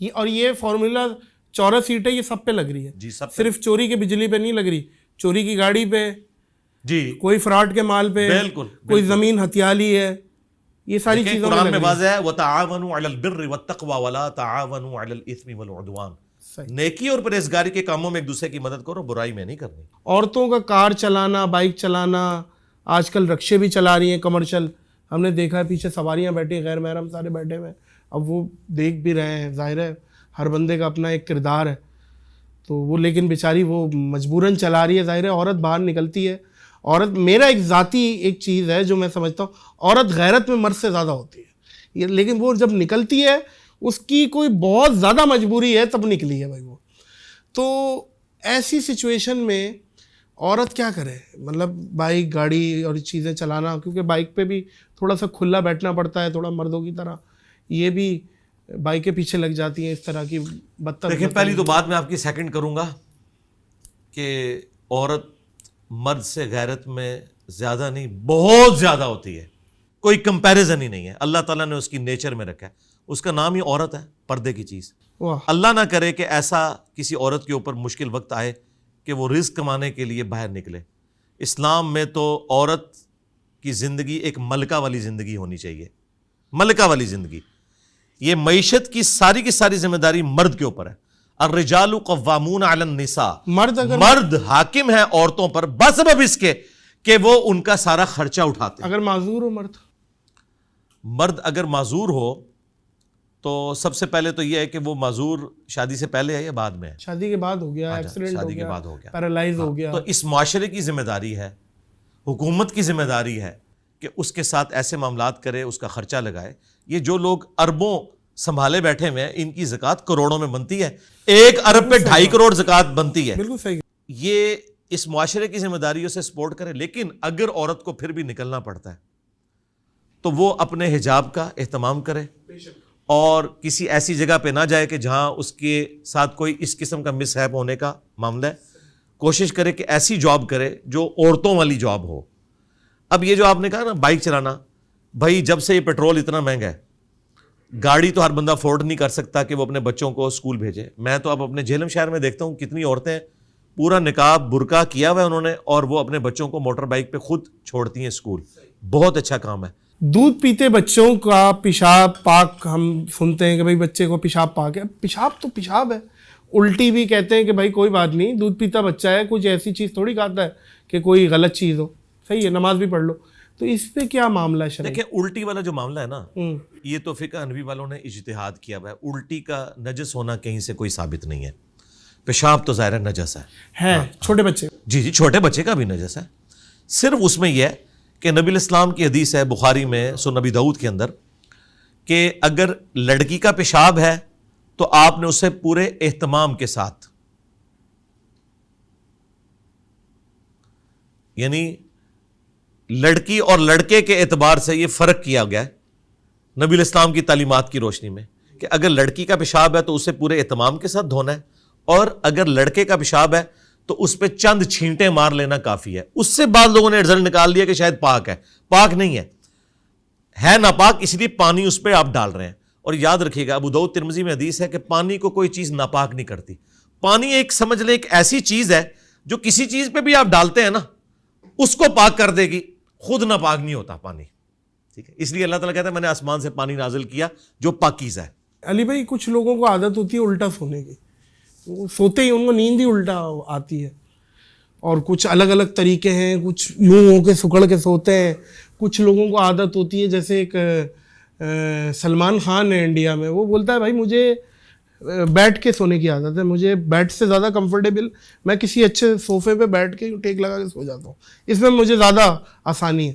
یہ اور یہ فارمولا چورس سیٹیں یہ سب پہ لگ رہی ہے, جی سب صرف چوری کے بجلی پہ نہیں لگ رہی, چوری کی گاڑی پہ, جی کوئی فراڈ کے مال پہ, بالکل, کوئی زمین ہتھیالی ہے, یہ ساری چیزوں قرآن میں واضح ہے وَتَعَاوَنُوا عَلَى الْبِرِّ وَالتَّقْوَى وَلَا تَعَاوَنُوا عَلَى الْإِثْمِ وَالْعُدْوَانِ. نیکی اور پرہیزگاری کے کاموں میں ایک دوسرے کی مدد کرو, برائی میں نہیں کرنی. عورتوں کا کار چلانا, بائک چلانا, آج کل رکشے بھی چلا رہی ہیں کمرشل, ہم نے دیکھا ہے پیچھے سواریاں بیٹھی, غیر محرم سارے بیٹھے ہوئے ہیں. اب وہ دیکھ بھی رہے ہیں, ظاہر ہے ہر بندے کا اپنا ایک کردار ہے, تو وہ لیکن بیچاری وہ مجبوراً چلا رہی ہے. ظاہر ہے عورت باہر نکلتی ہے, عورت, میرا ایک ذاتی ایک چیز ہے جو میں سمجھتا ہوں, عورت غیرت میں مرد سے زیادہ ہوتی ہے, لیکن وہ جب نکلتی ہے اس کی کوئی بہت زیادہ مجبوری ہے تب نکلی ہے بھائی وہ. تو ایسی سچویشن میں عورت کیا کرے؟ مطلب بائک گاڑی اور چیزیں چلانا, کیونکہ بائک پہ بھی تھوڑا سا کھلا بیٹھنا پڑتا ہے, تھوڑا مردوں کی طرح, یہ بھی بائک کے پیچھے لگ جاتی ہیں اس طرح کی بدتر. دیکھیں, پہلی تو بات میں آپ کی سیکنڈ کروں گا کہ عورت مرد سے غیرت میں زیادہ نہیں, بہت زیادہ ہوتی ہے, کوئی کمپیریزن ہی نہیں ہے. اللہ تعالیٰ نے اس کی نیچر میں رکھا ہے, اس کا نام ہی عورت ہے, پردے کی چیز. اللہ نہ کرے کہ ایسا کسی عورت کے اوپر مشکل وقت آئے کہ وہ رزق کمانے کے لیے باہر نکلے. اسلام میں تو عورت کی زندگی ایک ملکہ والی زندگی ہونی چاہیے, ملکہ والی زندگی. یہ معیشت کی ساری ذمہ داری مرد کے اوپر ہے. الرجال قوامون علی النساء, مرد حاکم ہے عورتوں پر بسبب اس کے کہ وہ ان کا سارا خرچہ اٹھاتے ہیں. اگر معذور ہو مرد اگر معذور ہو تو سب سے پہلے تو یہ ہے کہ وہ معذور شادی سے پہلے ہے یا بعد میں ہے؟ شادی کے بعد ہو گیا, ایکسیڈنٹ شادی کے بعد ہو گیا, پیرالائز ہو گیا. تو اس معاشرے کی ذمہ داری ہے, حکومت کی ذمہ داری ہے کہ اس کے ساتھ ایسے معاملات کرے, اس کا خرچہ لگائے. یہ جو لوگ اربوں سنبھالے بیٹھے ہوئے ہیں, ان کی زکوٰۃ کروڑوں میں بنتی ہے, 1 ارب پہ 2.5 کروڑ زکوٰۃ بنتی ہے. بالکل صحیح. یہ اس معاشرے کی ذمہ داریوں سے سپورٹ کرے. لیکن اگر عورت کو پھر بھی نکلنا پڑتا ہے تو وہ اپنے حجاب کا اہتمام کرے اور کسی ایسی جگہ پہ نہ جائے کہ جہاں اس کے ساتھ کوئی اس قسم کا مس ہیپ ہونے کا معاملہ ہے. کوشش کرے کہ ایسی جاب کرے جو عورتوں والی جاب ہو. اب یہ جو آپ نے کہا نا بائک چلانا, بھائی جب سے یہ پیٹرول اتنا مہنگا ہے, گاڑی تو ہر بندہ افورڈ نہیں کر سکتا کہ وہ اپنے بچوں کو اسکول بھیجے. میں تو اب اپنے جہلم شہر میں دیکھتا ہوں کتنی عورتیں پورا نقاب برقع کیا ہوا ہے انہوں نے, اور وہ اپنے بچوں کو موٹر بائک پہ خود چھوڑتی ہیں اسکول. بہت اچھا کام ہے. دودھ پیتے بچوں کا پیشاب پاک ہم سنتے ہیں کہ بھائی بچے کو پیشاب پاک ہے. پیشاب تو پیشاب ہے. الٹی بھی کہتے ہیں کہ بھائی کوئی بات نہیں, دودھ پیتا بچہ ہے, کچھ ایسی چیز تھوڑی کھاتا ہے کہ کوئی غلط چیز ہو. صحیح ہے, نماز بھی پڑھ لو. تو اس پہ کیا معاملہ ہے شرعی؟ دیکھیں الٹی والا جو معاملہ ہے نا, یہ تو فقہ حنفی والوں نے اجتہاد کیا ہوا ہے. الٹی کا نجس ہونا کہیں سے کوئی ثابت نہیں ہے. پیشاب تو ظاہر ہے نجس ہے, چھوٹے بچے. جی چھوٹے بچے کا بھی نجس ہے. صرف اس میں یہ ہے کہ نبی الاسلام کی حدیث ہے بخاری میں سنن ابی داؤد کے اندر کہ اگر لڑکی کا پیشاب ہے تو آپ نے اسے پورے اہتمام کے ساتھ, یعنی لڑکی اور لڑکے کے اعتبار سے یہ فرق کیا گیا ہے نبی الاسلام کی تعلیمات کی روشنی میں کہ اگر لڑکی کا پیشاب ہے تو اسے پورے اہتمام کے ساتھ دھونا ہے, اور اگر لڑکے کا پیشاب ہے تو اس پہ چند چھینٹیں مار لینا کافی ہے. اس سے بعض لوگوں نے رزلٹ نکال لیا کہ شاید پاک ہے. پاک نہیں ہے ناپاک, اس لیے پانی اس پہ آپ ڈال رہے ہیں. اور یاد رکھیے گا ابو داؤد ترمذی میں حدیث ہے کہ پانی کو کوئی چیز ناپاک نہیں کرتی. پانی ایک سمجھ لیں ایک ایسی چیز ہے جو کسی چیز پہ بھی آپ ڈالتے ہیں نا اس کو پاک کر دے گی, خود ناپاک نہیں ہوتا پانی. ٹھیک ہے, اس لیے اللہ تعالیٰ کہتا ہے میں نے آسمان سے پانی نازل کیا جو پاکیزہ ہے. علی بھائی کچھ لوگوں کو عادت ہوتی ہے الٹا سونے کی, وہ سوتے ہی ان کو نیند ہی الٹا آتی ہے, اور کچھ الگ الگ طریقے ہیں. کچھ یوں ہو کے سکڑ کے سوتے ہیں, کچھ لوگوں کو عادت ہوتی ہے. جیسے ایک سلمان خان ہے انڈیا میں, وہ بولتا ہے بھائی مجھے بیٹھ کے سونے کی عادت ہے, مجھے بیڈ سے زیادہ کمفرٹیبل, میں کسی اچھے صوفے پہ بیٹھ کے ٹیک لگا کے سو جاتا ہوں, اس میں مجھے زیادہ آسانی ہے.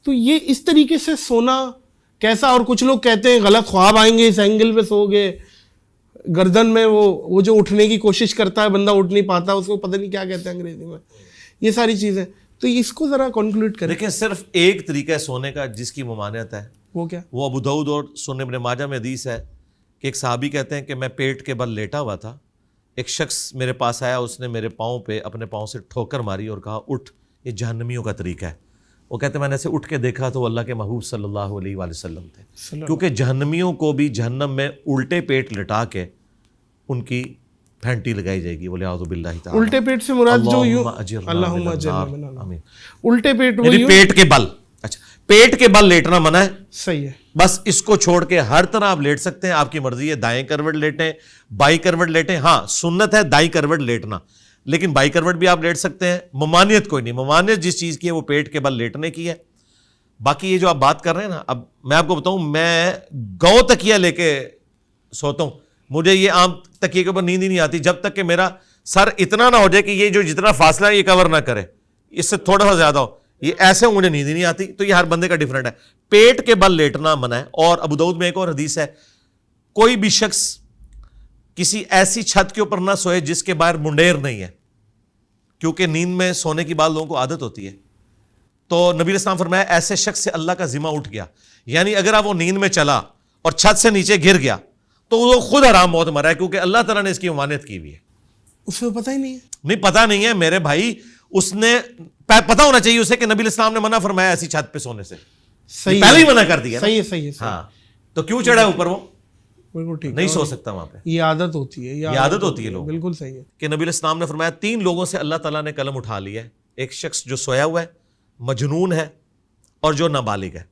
تو یہ اس طریقے سے سونا کیسا؟ اور کچھ لوگ کہتے ہیں غلط خواب آئیں گے اس اینگل پہ سو گے, گردن میں وہ جو اٹھنے کی کوشش کرتا ہے بندہ اٹھ نہیں پاتا, اس کو پتہ نہیں کیا کہتے ہیں انگریزی میں, یہ ساری چیزیں. تو اس کو ذرا کنکلوڈ کریں. دیکھیں صرف ایک طریقہ ہے سونے کا جس کی ممانعت ہے, وہ کیا؟ وہ ابو داؤد اور سنن ابن ماجہ میں حدیث ہے کہ ایک صحابی کہتے ہیں کہ میں پیٹ کے بل لیٹا ہوا تھا, ایک شخص میرے پاس آیا, اس نے میرے پاؤں پہ اپنے پاؤں سے ٹھوکر ماری اور کہا اٹھ, یہ جہنمیوں کا طریقہ ہے. وہ کہتے ہیں میں نے ایسے اٹھ کے دیکھا تو وہ اللہ کے محبوب صلی اللہ علیہ وآلہ وسلم تھے, کیونکہ جہنمیوں کو بھی جہنم میں الٹے پیٹ لٹا کے ان کی پھینٹی لگائی جائے گی. بولے اعوذ باللہ تعالی. الٹے پیٹ سے مراد جو یوں, اللہم اجرنا من النار, الٹے پیٹ وہ یوں پیٹ کے بل. اچھا پیٹ کے بل لیٹنا منع ہے, صحیح ہے. بس اس کو چھوڑ کے ہر طرح آپ لیٹ سکتے ہیں, آپ کی مرضی ہے. دائیں کروٹ لیٹیں, بائیں کروٹ لیٹیں. ہاں سنت ہے دائیں کروٹ لیٹنا, لیکن بائیں کروٹ بھی آپ لیٹ سکتے ہیں. ممانعت کوئی نہیں, ممانعت جس چیز کی ہے وہ پیٹ کے بل لیٹنے کی ہے. باقی یہ جو آپ بات کر رہے ہیں نا, اب میں آپ کو بتاؤں, میں گاؤں تکیہ لے کے سوتا ہوں, مجھے یہ عام تکیے کے اوپر نیند ہی نہیں آتی جب تک کہ میرا سر اتنا نہ ہو جائے کہ یہ جو جتنا فاصلہ ہے یہ کور نہ کرے, اس سے تھوڑا سا زیادہ ہو, یہ ایسے مجھے نیند ہی نہیں آتی. تو یہ ہر بندے کا ڈیفرنٹ ہے. پیٹ کے بل لیٹنا منع ہے. اور ابو داؤد میں ایک اور حدیث ہے, کوئی بھی شخص کسی ایسی چھت کے اوپر نہ سوئے جس کے باہر منڈیر نہیں ہے, کیونکہ نیند میں سونے کی بعض لوگوں کو عادت ہوتی ہے. تو نبی علیہ السلام فرمایا ایسے شخص سے اللہ کا ذمہ اٹھ گیا, یعنی اگر آپ وہ نیند میں چلا اور چھت سے نیچے گر گیا تو وہ خود حرام موت مرا ہے, کیونکہ اللہ تعالیٰ نے اس کی ممانعت کی ہوئی ہے. اس کو پتہ ہی نہیں ہے. نہیں پتہ نہیں ہے میرے بھائی, اس نے پتہ ہونا چاہیے اسے کہ نبی علیہ السلام نے منع فرمایا ایسی چھت پہ سونے سے, صحیح پہلے ہی منع کر دیا. صحیح ہے, صحیح ہے. ہاں تو کیوں چڑھا ہے اوپر, وہ بالکل ٹھیک, نہیں سو سکتا وہاں پہ. یہ عادت ہوتی ہے, یہ عادت ہوتی ہے لوگوں, بالکل صحیح ہے. کہ نبی علیہ السلام نے فرمایا 3 لوگوں سے اللہ تعالیٰ نے قلم اٹھا لیا ہے. ایک شخص جو سویا ہوا ہے, مجنون ہے, اور جو نابالغ ہے.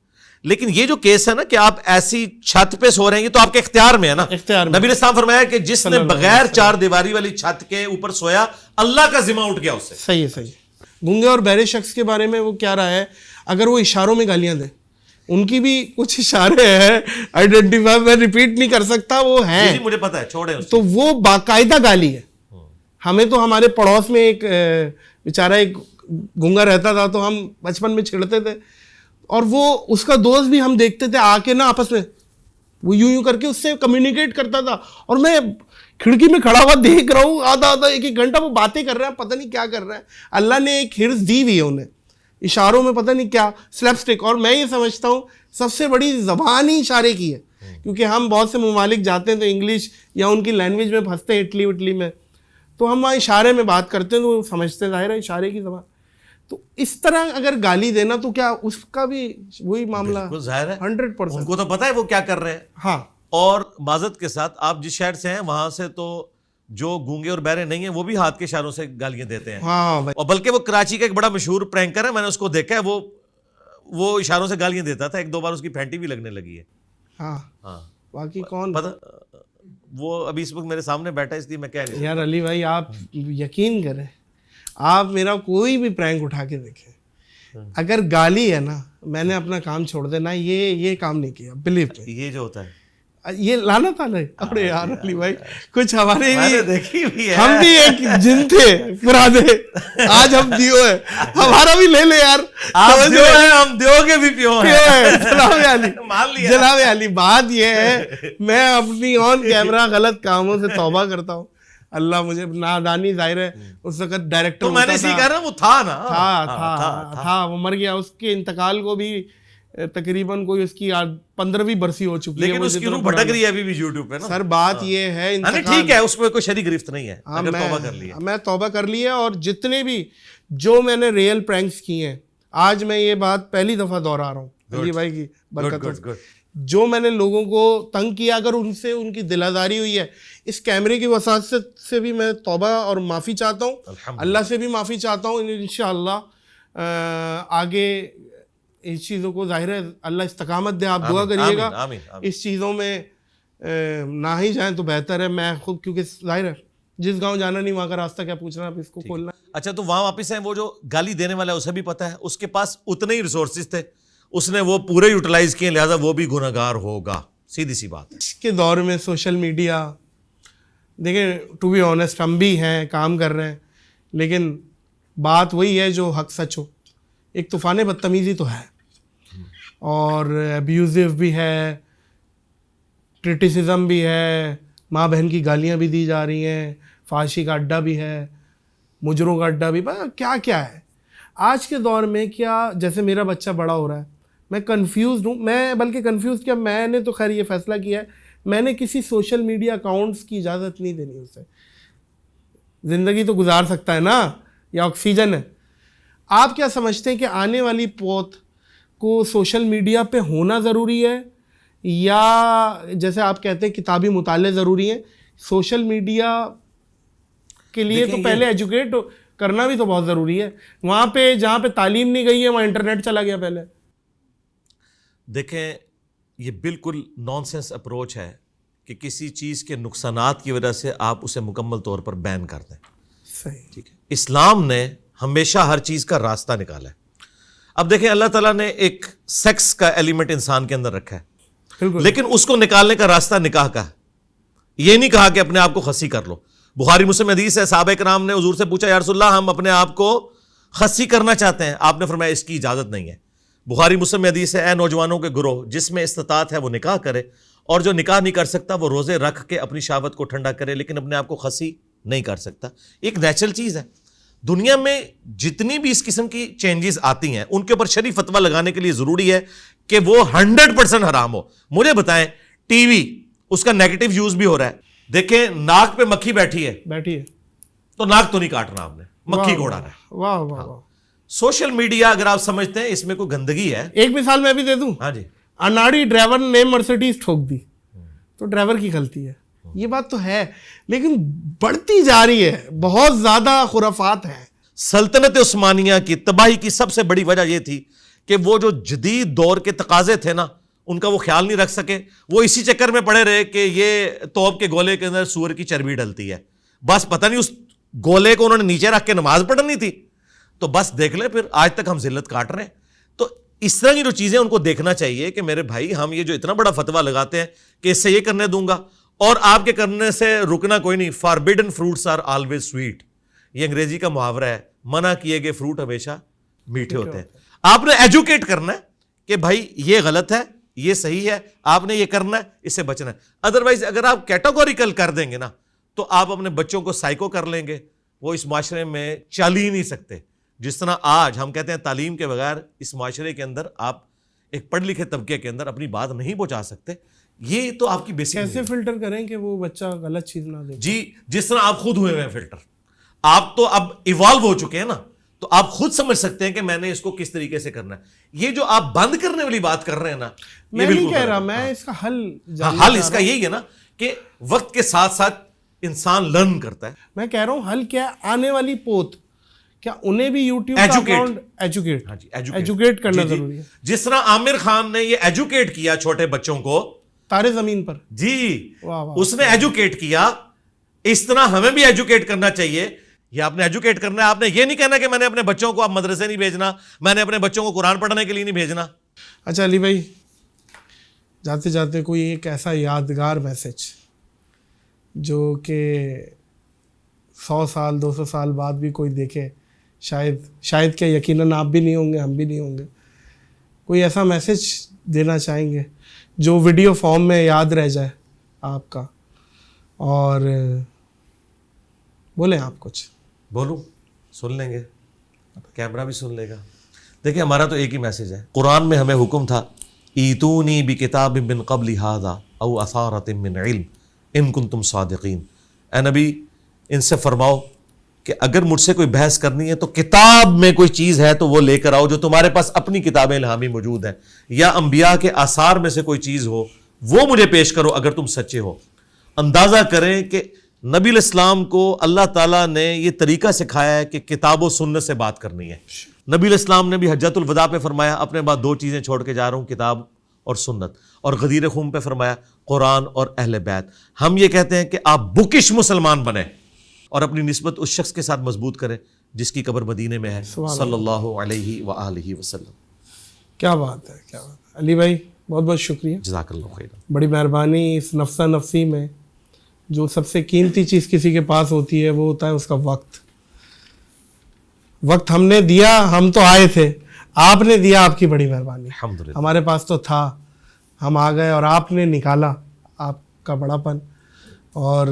لیکن یہ جو کیس ہے نا کہ آپ ایسی چھت پہ سو رہے ہیں, یہ تو آپ کے اختیار میں ہے نا. اختیار میں. نبی علیہ السلام فرمایا کہ جس نے بغیر 4 دیواری والی چھت کے اوپر سویا, اللہ کا ذمہ اٹھ گیا اس سے. صحیح ہے, صحیح. گونگے اور بہرے شخص کے بارے میں وہ کیا رہا ہے؟ اگر وہ اشاروں میں گالیاں دیں, ان کی بھی کچھ اشارے ہیں آئیڈینٹیفائی, میں ریپیٹ نہیں کر سکتا, وہ ہیں, مجھے پتا ہے, چھوڑے. تو وہ باقاعدہ گالی ہے. ہمیں تو ہمارے پڑوس میں ایک بیچارہ ایک گونگا رہتا تھا, تو ہم بچپن میں چھڑتے تھے, اور وہ اس کا دوست بھی ہم دیکھتے تھے آ کے نا آپس میں وہ یوں کر کے اس سے کمیونیکیٹ کرتا تھا, اور میں کھڑکی میں کھڑا ہوا دیکھ رہا ہوں آدھا 1 گھنٹہ وہ باتیں کر رہا ہے, پتہ نہیں کیا کر رہا ہے. اللہ نے ایک حرص دی ہوئی ہے انہیں اشاروں میں, پتہ نہیں کیا سلیپ اسٹک. اور میں یہ سمجھتا ہوں سب سے بڑی زبان ہی اشارے کی ہے, کیونکہ ہم بہت سے ممالک جاتے ہیں تو انگلش یا ان کی لینگویج میں پھنستے ہیں, اٹلی وٹلی میں, تو ہم وہاں اشارے میں بات کرتے ہیں تو سمجھتے ظاہر ہے اشارے کی زبان. تو اس طرح اگر گالی دینا تو کیا اس کا بھی وہی معاملہ ظاہر ہے 100%. ان کو تو پتا ہے وہ کیا کر رہے ہیں. ہاں, اور معذرت کے ساتھ آپ جس شہر سے ہیں وہاں سے تو جو گونگے اور بہرے نہیں ہیں وہ بھی ہاتھ کے اشاروں سے گالیاں دیتے ہیں. ہاں بھائی. اور بلکہ وہ کراچی کا ایک بڑا مشہور پرینکر ہے, میں نے اس کو دیکھا ہے, وہ وہ اشاروں سے گالیاں دیتا تھا, ایک دو بار اس کی پھینٹی بھی لگنے لگی ہے. ہاں ہاں باقی کون پتہ, وہ ابھی اس وقت میرے سامنے بیٹھا ہے اس لیے میں کہہ نہیں یار علی بھائی آپ یقین کریں, آپ میرا کوئی بھی پرینک اٹھا کے دیکھیں, اگر گالی ہے نا میں نے اپنا کام چھوڑ دینا, یہ کام نہیں کیا بلیو میں, یہ جو ہوتا ہے یہ لعنت والا ہے. ارے یار علی بھائی کچھ ہمارے میں نے بھی, دیکھی بھی ہے, ہم بھی ایک جن تھے پرانے, آج ہم دیو ہے, ہمارا بھی لے لے یار, آپ دیو ہیں ہم دیو کے بھی پیو ہیں. جناب علی, مان لیا. جناب علی بات یہ ہے میں اپنی آن کیمرہ غلط کاموں سے توبہ کرتا ہوں, اللہ مجھے نادانی ظاہر ہے اس وقت ڈائریکٹر تو میں نے اسی کہہ رہا ہوں, وہ تھا نا, تھا وہ مر گیا, اس کے انتقال کو بھی تقریباً کوئی اس کی 15ویں برسی ہو چکی ہے, لیکن اس کی روح بھٹک رہی ہے ابھی بھی یوٹیوب پہ نا. سر بات یہ ہے ٹھیک ہے, اس میں کوئی شری گرفت نہیں ہے, اگر توبہ کر لی ہے. میں توبہ کر لی ہے, اور جتنے بھی جو میں نے ریئل پرینکس کیے ہیں, آج میں یہ بات پہلی دفعہ دوہرا رہا ہوں علی بھائی کی برکت سے, جو میں نے لوگوں کو تنگ کیا, اگر ان سے ان کی دل آزاری ہوئی ہے, اس کیمرے کی وساطت سے بھی میں توبہ اور معافی چاہتا ہوں, اللہ سے بھی معافی چاہتا ہوں. انشاءاللہ آگے اس چیزوں کو ظاہر ہے اللہ استقامت دے, آپ دعا کریے گا اس چیزوں میں نہ ہی جائیں تو بہتر ہے. میں خود کیونکہ ظاہر ہے جس گاؤں جانا نہیں وہاں کا راستہ کیا پوچھنا, آپ اس کو کھولنا. اچھا تو وہاں واپس ہیں, وہ جو گالی دینے والا ہے اسے بھی پتا ہے, اس کے پاس اتنے ہی ریسورسز تھے, اس نے وہ پورے یوٹیلائز کیے, لہٰذا وہ بھی گنہگار ہوگا, سیدھی سی بات. اس کے دور میں سوشل میڈیا, دیکھیں ٹو بی آنیسٹ ہم بھی ہیں, کام کر رہے ہیں, لیکن بات وہی ہے جو حق سچ ہو. ایک طوفان بدتمیزی تو ہے, اور ابیوزو بھی ہے, کرٹیسزم بھی ہے, ماں بہن کی گالیاں بھی دی جا رہی ہیں, فحاشی کا اڈا بھی ہے, مجروں کا اڈا بھی, کیا کیا ہے آج کے دور میں. کیا جیسے میرا بچہ بڑا ہو رہا ہے, میں کنفیوزڈ ہوں, میں بلکہ کنفیوز کیا, میں نے تو خیر یہ فیصلہ کیا ہے, میں نے کسی سوشل میڈیا اکاؤنٹس کی اجازت نہیں دینی اسے. زندگی تو گزار سکتا ہے نا, یا آکسیجن ہے. آپ کیا سمجھتے ہیں کہ آنے والی پوت کو سوشل میڈیا پہ ہونا ضروری ہے, یا جیسے آپ کہتے ہیں کتابی مطالعے ضروری ہیں؟ سوشل میڈیا کے لیے تو پہلے ایجوکیٹ کرنا بھی تو بہت ضروری ہے. وہاں پہ جہاں پہ تعلیم نہیں گئی ہے وہاں انٹرنیٹ چلا گیا پہلے. دیکھیں یہ بالکل نان سینس اپروچ ہے کہ کسی چیز کے نقصانات کی وجہ سے آپ اسے مکمل طور پر بین کر دیں. صحیح, ٹھیک ہے, اسلام نے ہمیشہ ہر چیز کا راستہ نکالا ہے. اب دیکھیں اللہ تعالیٰ نے ایک سیکس کا ایلیمنٹ انسان کے اندر رکھا ہے, لیکن اس کو نکالنے کا راستہ نکاح کا ہے. یہ نہیں کہا کہ اپنے آپ کو خسی کر لو. بخاری مسلم حدیث ہے, صحابہ کرام نے حضور سے پوچھا یا رسول اللہ ہم اپنے آپ کو خسی کرنا چاہتے ہیں, آپ نے فرمایا اس کی اجازت نہیں ہے. بخاری مسلم حدیث ہے, اے نوجوانوں کے گروہ جس میں استطاعت ہے وہ نکاح کرے, اور جو نکاح نہیں کر سکتا وہ روزے رکھ کے اپنی شہوت کو ٹھنڈا کرے, لیکن اپنے آپ کو خسی نہیں کر سکتا. ایک نیچرل چیز ہے. دنیا میں جتنی بھی اس قسم کی چینجز آتی ہیں ان کے اوپر شرعی فتویٰ لگانے کے لیے ضروری ہے کہ وہ 100% حرام ہو. مجھے بتائیں ٹی وی اس کا نیگیٹو یوز بھی ہو رہا ہے. دیکھیں ناک پہ مکھی بیٹھی ہے تو ناک تو نہیں کاٹنا آپ نے, مکھی کو اڑا رہا ہے. واہ واہ واہ. سوشل میڈیا اگر آپ سمجھتے ہیں اس میں کوئی گندگی ہے, ایک مثال میں بھی دے دوں. ہاں جی, اناڑی ڈرائیور نے مرسیڈیز ٹھوک دی تو ڈرائیور کی غلطی ہے, یہ بات تو ہے, لیکن بڑھتی جا رہی ہے, بہت زیادہ خرافات ہیں. سلطنت عثمانیہ کی تباہی کی سب سے بڑی وجہ یہ تھی کہ وہ جو جدید دور کے تقاضے تھے نا ان کا وہ خیال نہیں رکھ سکے. وہ اسی چکر میں پڑے رہے کہ یہ توپ کے گولے کے اندر سور کی چربی ڈلتی ہے, بس پتہ نہیں اس گولے کو انہوں نے نیچے رکھ کے نماز پڑھنی تھی, تو بس دیکھ لیں پھر آج تک ہم ذلت کاٹ رہے ہیں. تو اس طرح کی جو چیزیں ان کو دیکھنا چاہیے کہ میرے بھائی ہم یہ جو اتنا بڑا فتویٰ لگاتے ہیں کہ اس سے یہ کرنے دوں گا اور آپ کے کرنے سے رکنا کوئی نہیں. Forbidden fruits are always sweet, یہ انگریزی کا محاورہ ہے, منع کیے گئے فروٹ ہمیشہ میٹھے ہوتے ہیں. آپ نے ایجوکیٹ کرنا ہے کہ بھائی یہ غلط ہے یہ صحیح ہے, آپ نے یہ کرنا ہے اس سے بچنا ہے. ادروائز اگر آپ کیٹاگوریکل کر دیں گے نا تو آپ اپنے بچوں کو سائیکو کر لیں گے, وہ اس معاشرے میں چل ہی نہیں سکتے. جس طرح آج ہم کہتے ہیں تعلیم کے بغیر اس معاشرے کے اندر آپ ایک پڑھ لکھے طبقے کے اندر اپنی بات نہیں پہنچا سکتے. یہ تو آپ کی بیسک کیسے فلٹر کریں کہ وہ بچہ غلط چیز نہ دے. جی جس طرح آپ خود ہوئے ہیں فلٹر, آپ تو اب ایوالو ہو چکے ہیں نا, تو آپ خود سمجھ سکتے ہیں کہ میں نے اس کو کس طریقے سے کرنا ہے. یہ جو آپ بند کرنے والی بات کر رہے ہیں نا, میں نہیں کہہ رہا, میں اس کا حل اس کا یہی ہے نا کہ وقت کے ساتھ ساتھ انسان لرن کرتا ہے. میں کہہ رہا ہوں حل کیا, آنے والی پوت کیا انہیں بھی یوٹیوب کا اکاؤنٹ ایجوکیٹ کرنا ضروری ہے؟ جس طرح عامر خان نے یہ ایجوکیٹ کیا چھوٹے بچوں کو تارے زمین پر، جی اس نے ایجوکیٹ کیا، اس طرح ہمیں بھی ایجوکیٹ کرنا چاہیے. یہ آپ نے ایجوکیٹ کرنا ہے. آپ نے یہ نہیں کہنا کہ میں نے اپنے بچوں کو اب مدرسے نہیں بھیجنا، میں نے اپنے بچوں کو قرآن پڑھنے کے لیے نہیں بھیجنا. اچھا علی بھائی، جاتے جاتے کوئی ایک ایسا یادگار میسج جو کہ 100 سال 200 سال بعد بھی کوئی دیکھے، شاید کیا یقیناً آپ بھی نہیں ہوں گے، ہم بھی نہیں ہوں گے، کوئی ایسا میسج دینا چاہیں گے جو ویڈیو فارم میں یاد رہ جائے آپ کا؟ اور بولیں آپ کچھ. بولوں؟ سن لیں گے، کیمرہ بھی سن لے گا. دیکھیں ہمارا تو ایک ہی میسج ہے. قرآن میں ہمیں حکم تھا ایتونی بکتاب من قبل ھذا او اثارۃ من علم ان کنتم صادقین. اے نبی ان سے فرماؤ کہ اگر مجھ سے کوئی بحث کرنی ہے تو کتاب میں کوئی چیز ہے تو وہ لے کر آؤ، جو تمہارے پاس اپنی کتابیں الہامی موجود ہیں، یا انبیاء کے آثار میں سے کوئی چیز ہو وہ مجھے پیش کرو اگر تم سچے ہو. اندازہ کریں کہ نبی علیہ السلام کو اللہ تعالیٰ نے یہ طریقہ سکھایا ہے کہ کتاب و سنت سے بات کرنی ہے. نبی علیہ السلام نے بھی حجۃ الوداع پہ فرمایا اپنے بعد 2 چیزیں چھوڑ کے جا رہا ہوں، کتاب اور سنت. اور غدیر خم پہ فرمایا قرآن اور اہل بیت. ہم یہ کہتے ہیں کہ آپ بکش مسلمان بنیں اور اپنی نسبت اس شخص کے ساتھ مضبوط کریں جس کی قبر مدینے میں ہے، صلی اللہ علیہ وآلہ وسلم. کیا بات ہے، کیا بات ہے. علی بھائی بہت بہت شکریہ، جزاک اللہ خیر. بڑی مہربانی. اس نفسہ نفسی میں جو سب سے قیمتی چیز کسی کے پاس ہوتی ہے وہ ہوتا ہے اس کا وقت. وقت ہم نے دیا، ہم تو آئے تھے، آپ نے دیا، آپ کی بڑی مہربانی. الحمدللہ ہمارے پاس تو تھا، ہم آ گئے اور آپ نے نکالا، آپ کا بڑا پن. اور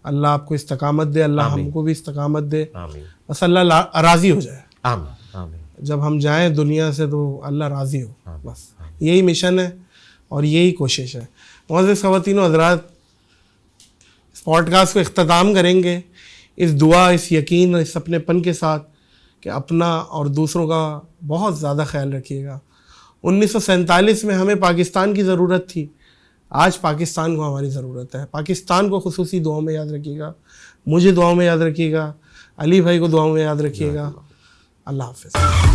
اللہ آپ کو استقامت دے، اللہ ہم کو بھی استقامت دے، آمین بس اللہ راضی ہو جائے. آمین آمین. جب ہم جائیں دنیا سے تو اللہ راضی ہو، بس یہی مشن ہے اور یہی کوشش ہے. معزز خواتین و حضرات، اس پوڈ کاسٹ کو اختتام کریں گے اس دعا، اس یقین، اس اپنے پن کے ساتھ کہ اپنا اور دوسروں کا بہت زیادہ خیال رکھیے گا. 1947 میں ہمیں پاکستان کی ضرورت تھی، آج پاکستان کو ہماری ضرورت ہے. پاکستان کو خصوصی دعاؤں میں یاد رکھیے گا، مجھے دعاؤں میں یاد رکھیے گا، علی بھائی کو دعاؤں میں یاد رکھیے گا. اللہ حافظ.